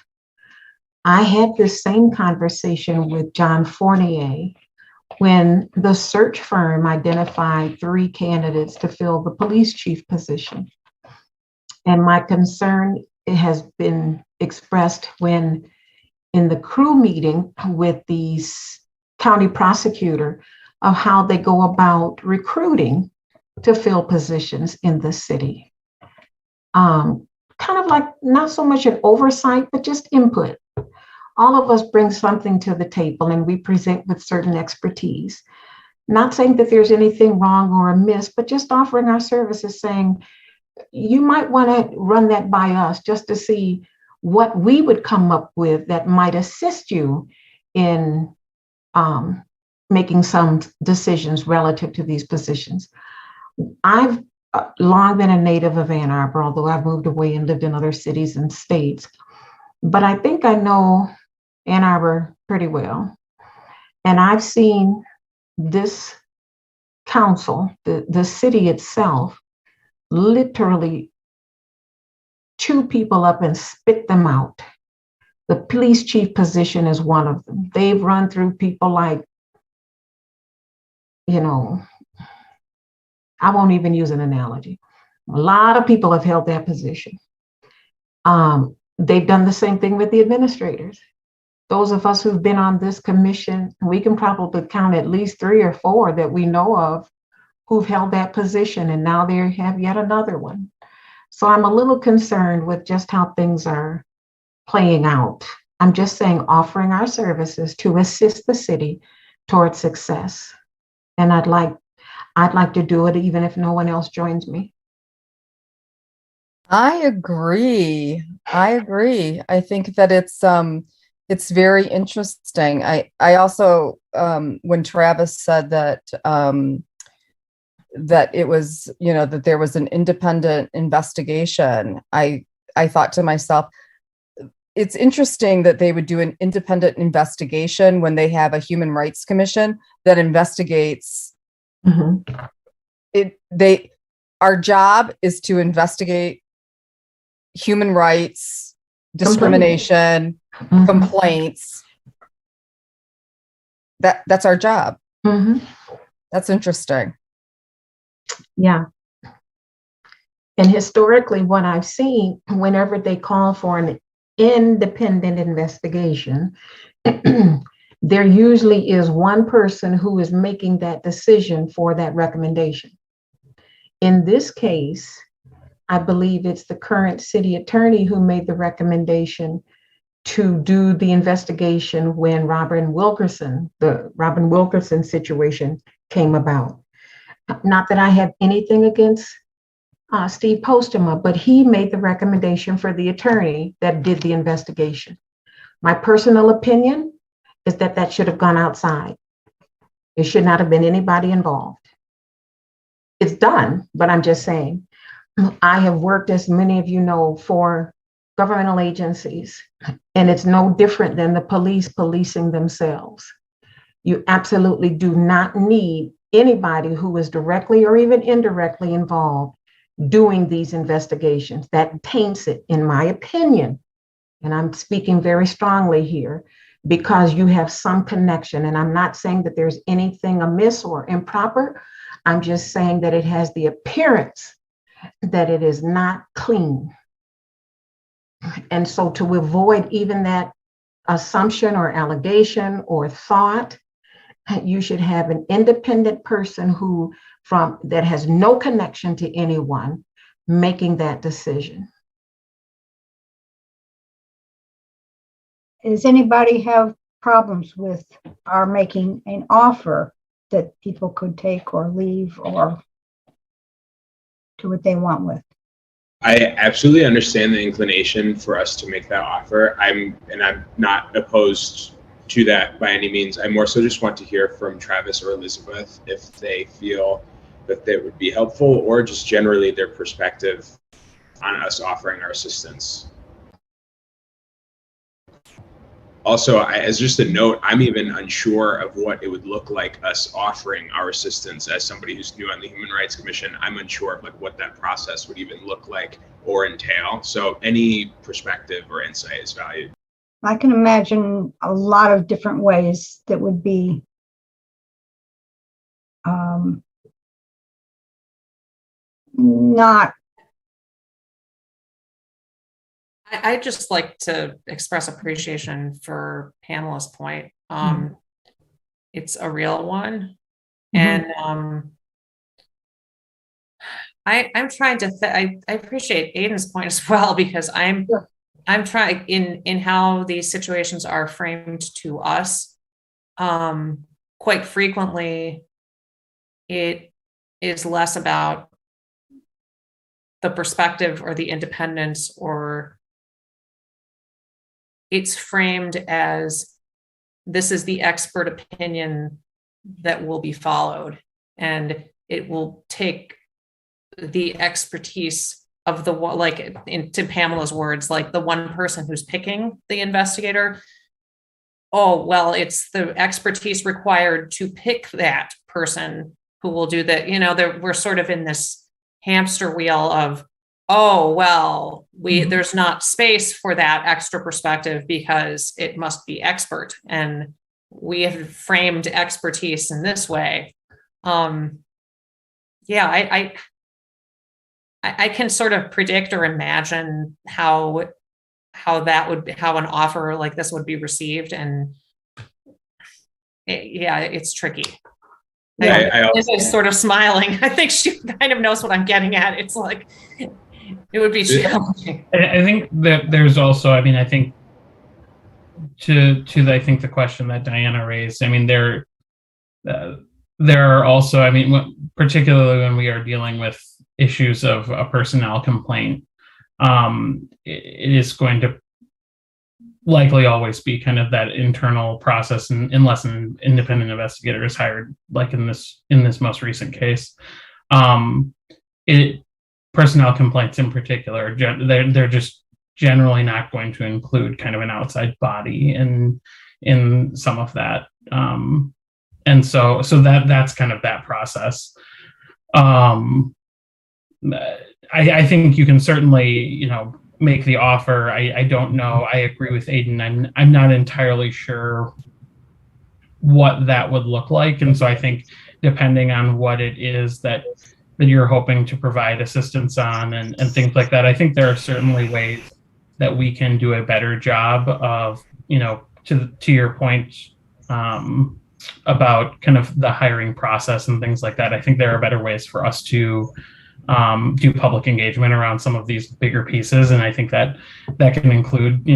Speaker 7: I had this same conversation with John Fournier when the search firm identified 3 candidates to fill the police chief position. And my concern has been expressed when in the crew meeting with the county prosecutor of how they go about recruiting to fill positions in the city. Kind of like not so much an oversight, but just input. All of us bring something to the table and we present with certain expertise. Not saying that there's anything wrong or amiss, but just offering our services saying, you might want to run that by us just to see what we would come up with that might assist you in making some decisions relative to these positions. I've long been a native of Ann Arbor, although I've moved away and lived in other cities and states. But I think I know Ann Arbor pretty well. And I've seen this council, the city itself, literally chew people up and spit them out. The police chief position is one of them. They've run through people like, you know, I won't even use an analogy. A lot of people have held that position. They've done the same thing with the administrators. Those of us who've been on this commission, we can probably count at least 3 or 4 that we know of who've held that position, and now they have yet another one. So I'm a little concerned with just how things are playing out. I'm just saying offering our services to assist the city towards success. And I'd like to do it even if no one else joins me.
Speaker 6: I agree. I think that it's very interesting. I also when Travis said that that it was, you know, that there was an independent investigation, I thought to myself, it's interesting that they would do an independent investigation when they have a human rights commission that investigates it. Our job is to investigate human rights, discrimination, complaints. That's our job. That's interesting.
Speaker 7: Yeah. And historically, what I've seen, whenever they call for an independent investigation, there usually is one person who is making that decision for that recommendation. In this case, I believe it's the current city attorney who made the recommendation to do the investigation when the Robin Wilkerson situation came about. Not that I have anything against Steve Postema, but he made the recommendation for the attorney that did the investigation. My personal opinion is that that should have gone outside. It should not have been anybody involved. It's done, but I'm just saying, I have worked, as many of you know, for governmental agencies, and it's no different than the police policing themselves. You absolutely do not need anybody who is directly or even indirectly involved doing these investigations. That taints it, in my opinion. And I'm speaking very strongly here because you have some connection. And I'm not saying that there's anything amiss or improper. I'm just saying that it has the appearance that it is not clean. And so to avoid even that assumption or allegation or thought, you should have an independent person that has no connection to anyone making that decision.
Speaker 5: Does anybody have problems with our making an offer that people could take or leave or do what they want with?
Speaker 2: I absolutely understand the inclination for us to make that offer. I'm not opposed to that by any means. I more so just want to hear from Travis or Elizabeth if they feel that that would be helpful, or just generally their perspective on us offering our assistance. Also, as just a note, I'm even unsure of what it would look like us offering our assistance. As somebody who's new on the Human Rights Commission, I'm unsure of like what that process would even look like or entail. So any perspective or insight is valued.
Speaker 5: I can imagine a lot of different ways that would be not.
Speaker 3: I'd just like to express appreciation for Pamela's point. It's a real one. And I'm trying to, I appreciate Aiden's point as well, because I'm trying in how these situations are framed to us. Quite frequently, it is less about the perspective or the independence, or it's framed as this is the expert opinion that will be followed, and it will take the expertise of the, like, into Pamela's words, like the one person who's picking the investigator. Oh, well, it's the expertise required to pick that person who will do that. You know, we're sort of in this hamster wheel of, oh, well, there's not space for that extra perspective because it must be expert. And we have framed expertise in this way. Yeah, I can sort of predict or imagine how an offer like this would be received. And it's tricky.
Speaker 2: I
Speaker 3: also sort of smiling. I think she kind of knows what I'm getting at. It's like, it would be challenging.
Speaker 4: I think that there's also, I mean, I think I think the question that Diana raised, I mean, there are also, I mean, particularly when we are dealing with issues of a personnel complaint, it is going to likely always be kind of that internal process, unless an independent investigator is hired, like in this most recent case. personnel complaints in particular, they're just generally not going to include kind of an outside body in some of that. And so that's kind of that process. I think you can certainly, make the offer. I don't know. I agree with Aiden. I'm not entirely sure what that would look like. And so I think depending on what it is that you're hoping to provide assistance on and things like that, I think there are certainly ways that we can do a better job of, to your point, about kind of the hiring process and things like that. I think there are better ways for us to do public engagement around some of these bigger pieces. And I think that can include,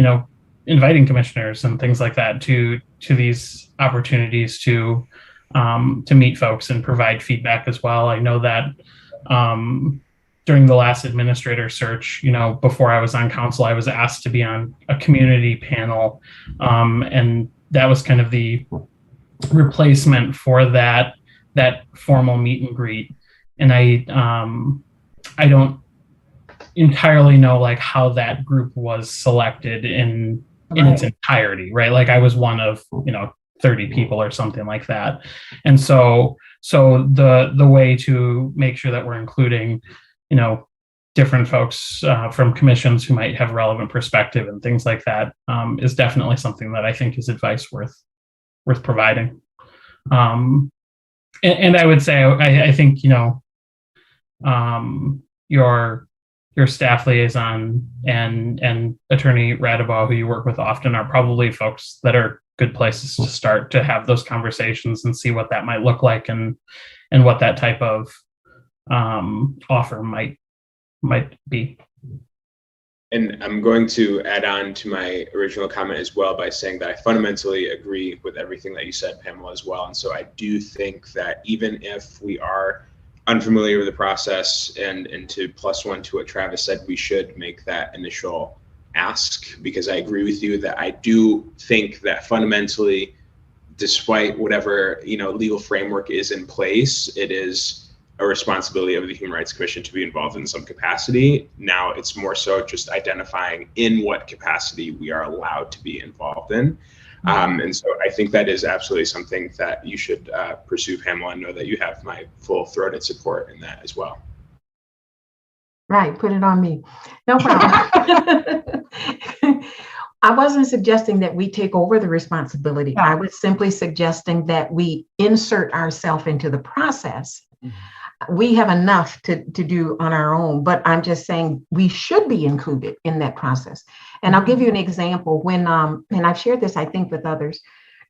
Speaker 4: inviting commissioners and things like that to these opportunities to meet folks and provide feedback as well. I know that during the last administrator search, before I was on council, I was asked to be on a community panel. And that was kind of the replacement for that formal meet and greet. And I don't entirely know like how that group was selected in its entirety, right? Like I was one of 30 people or something like that. And so the way to make sure that we're including different folks from commissions who might have relevant perspective and things like that is definitely something that I think is advice worth providing. And I would say I think your staff liaison and Attorney Radabaugh, who you work with often, are probably folks that are good places to start to have those conversations and see what that might look like and what that type of offer might be.
Speaker 2: And I'm going to add on to my original comment as well by saying that I fundamentally agree with everything that you said, Pamela, as well. And so I do think that even if we are unfamiliar with the process and to +1 to what Travis said, we should make that initial ask, because I agree with you that I do think that fundamentally, despite whatever legal framework is in place, it is a responsibility of the Human Rights Commission to be involved in some capacity. Now it's more so just identifying in what capacity we are allowed to be involved in. And so I think that is absolutely something that you should pursue, Pamela, and know that you have my full-throated support in that as well.
Speaker 7: Right, put it on me. No problem. I wasn't suggesting that we take over the responsibility.
Speaker 5: No.
Speaker 7: I was simply suggesting that we insert ourselves into the process. We have enough to do on our own, but I'm just saying we should be included in that process. And I'll give you an example. When, and I've shared this, I think, with others,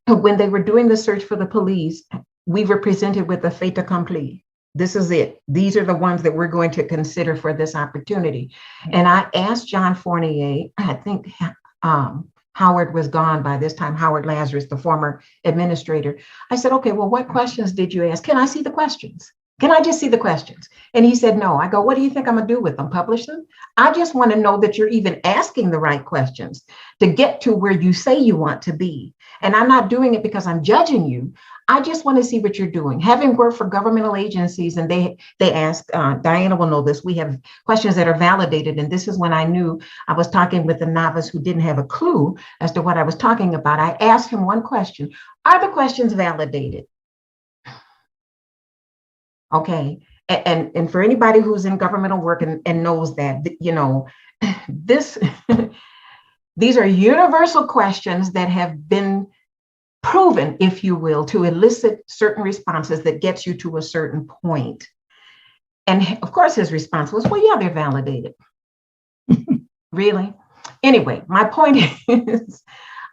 Speaker 7: when they were doing the search for the police, we were presented with a fait accompli. This is it. These are the ones that we're going to consider for this opportunity. And I asked John Fournier, I think Howard was gone by this time, Howard Lazarus, the former administrator. I said, okay, well, what questions did you ask? Can I see the questions? Can I just see the questions? And he said, no. I go, what do you think I'm gonna do with them? Publish them? I just want to know that you're even asking the right questions to get to where you say you want to be. And I'm not doing it because I'm judging you. I just want to see what you're doing. Having worked for governmental agencies, and they ask, Diana will know this, we have questions that are validated. And this is when I knew I was talking with a novice who didn't have a clue as to what I was talking about. I asked him one question: are the questions validated? Okay. And for anybody who's in governmental work and knows that, these are universal questions that have been proven, if you will, to elicit certain responses that gets you to a certain point. And of course, his response was, well, yeah, they're validated. Really? Anyway, my point is,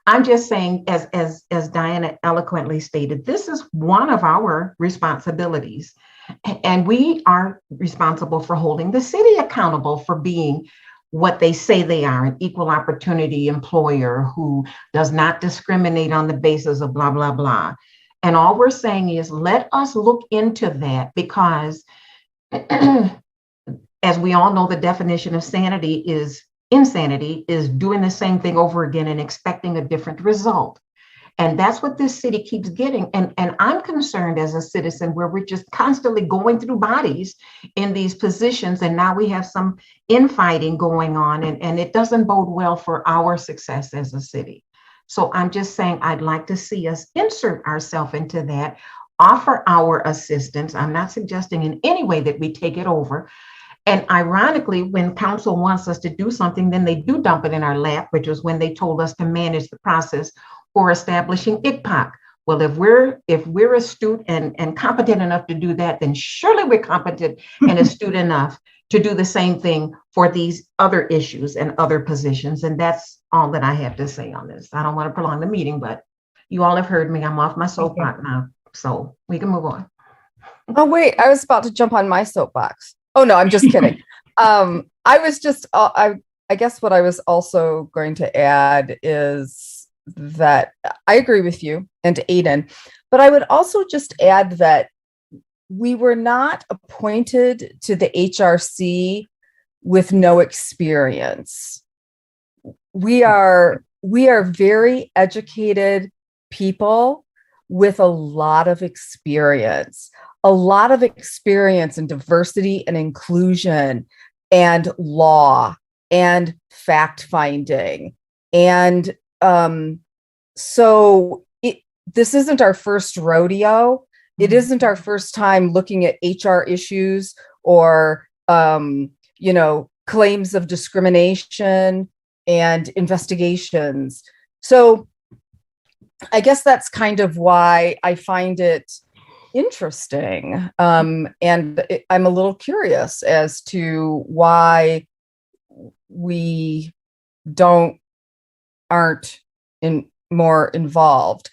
Speaker 7: I'm just saying, as Diana eloquently stated, this is one of our responsibilities. And we are responsible for holding the city accountable for being what they say they are, an equal opportunity employer who does not discriminate on the basis of blah, blah, blah. And all we're saying is, let us look into that, because as we all know, the definition of insanity is doing the same thing over again and expecting a different result. And that's what this city keeps getting. And I'm concerned as a citizen where we're just constantly going through bodies in these positions. And now we have some infighting going on, and it doesn't bode well for our success as a city. So I'm just saying, I'd like to see us insert ourselves into that, offer our assistance. I'm not suggesting in any way that we take it over. And ironically, when council wants us to do something, then they do dump it in our lap, which was when they told us to manage the process for establishing ICPOC. Well, if we're astute and competent enough to do that, then surely we're competent and astute enough to do the same thing for these other issues and other positions. And that's all that I have to say on this. I don't want to prolong the meeting, but you all have heard me. I'm off my soapbox now, so we can move on.
Speaker 6: Oh, wait, I was about to jump on my soapbox. Oh, no, I'm just kidding. I was just, I guess what I was also going to add is that I agree with you and Aiden, but I would also just add that we were not appointed to the HRC with no experience. We are very educated people with a lot of experience in diversity and inclusion and law and fact finding. And so this isn't our first rodeo. It isn't our first time looking at HR issues or, claims of discrimination and investigations. So I guess that's kind of why I find it interesting. And I'm a little curious as to why we aren't more involved.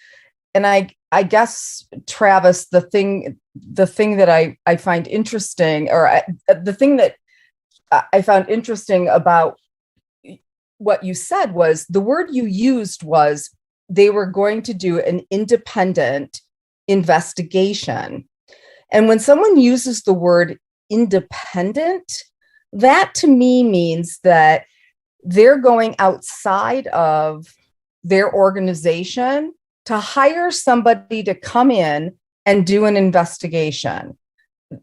Speaker 6: And I guess, Travis, the thing that I find interesting, or the thing that I found interesting about what you said was the word you used was they were going to do an independent investigation. And when someone uses the word independent, that to me means that they're going outside of their organization to hire somebody to come in and do an investigation.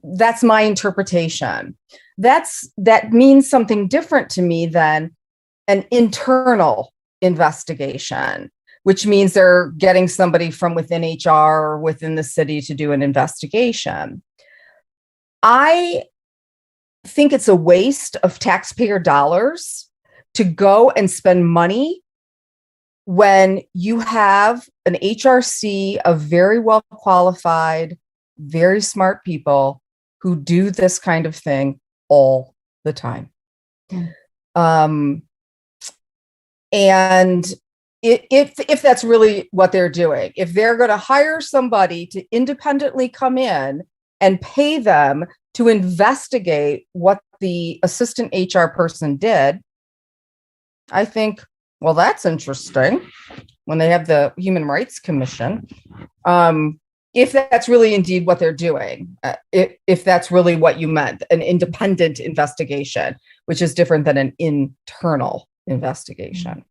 Speaker 6: That's my interpretation. That means something different to me than an internal investigation, which means they're getting somebody from within HR or within the city to do an investigation. I think it's a waste of taxpayer dollars to go and spend money when you have an HRC of very well qualified, very smart people who do this kind of thing all the time. And if that's really what they're doing, if they're going to hire somebody to independently come in and pay them to investigate what the assistant HR person did, I think, well, that's interesting when they have the Human Rights Commission. If that's really indeed what they're doing, if that's really what you meant, an independent investigation, which is different than an internal investigation.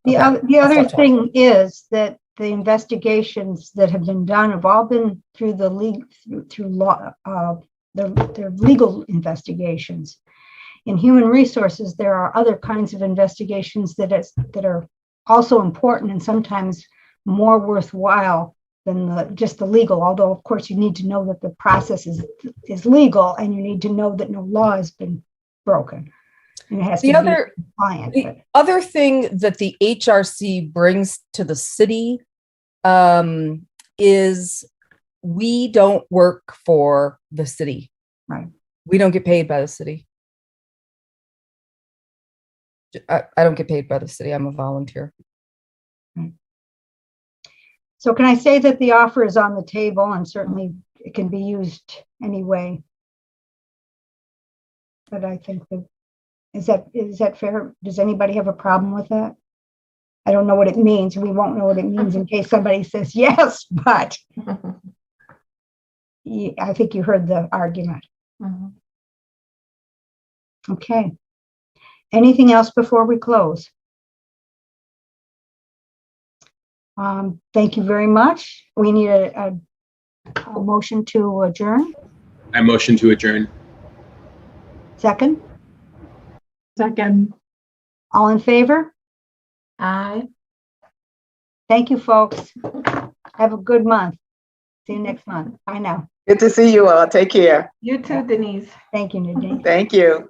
Speaker 5: The other thing is that the investigations that have been done have all been through the through law, they're legal investigations. In human resources, there are other kinds of investigations that are also important and sometimes more worthwhile than just the legal. Although, of course, you need to know that the process is legal, and you need to know that no law has been broken. And it has to be compliant.
Speaker 6: The other thing that the HRC brings to the city is we don't work for the city.
Speaker 5: Right.
Speaker 6: We don't get paid by the city. I don't get paid by the city. I'm a volunteer.
Speaker 5: So can I say that the offer is on the table, and certainly it can be used anyway? But I think that is that fair? Does anybody have a problem with that? I don't know what it means. We won't know what it means in case somebody says yes, but I think you heard the argument. Okay. Anything else before we close? Thank you very much. We need a motion to adjourn.
Speaker 2: I motion to adjourn.
Speaker 5: Second,
Speaker 10: Second.
Speaker 5: all in favor?
Speaker 7: Aye.
Speaker 5: Thank you, folks. Have a good month. See you next month. Bye now.
Speaker 1: Good to see you all. Take care.
Speaker 7: You too, Denise.
Speaker 5: Thank you, Nadine.
Speaker 1: Thank you.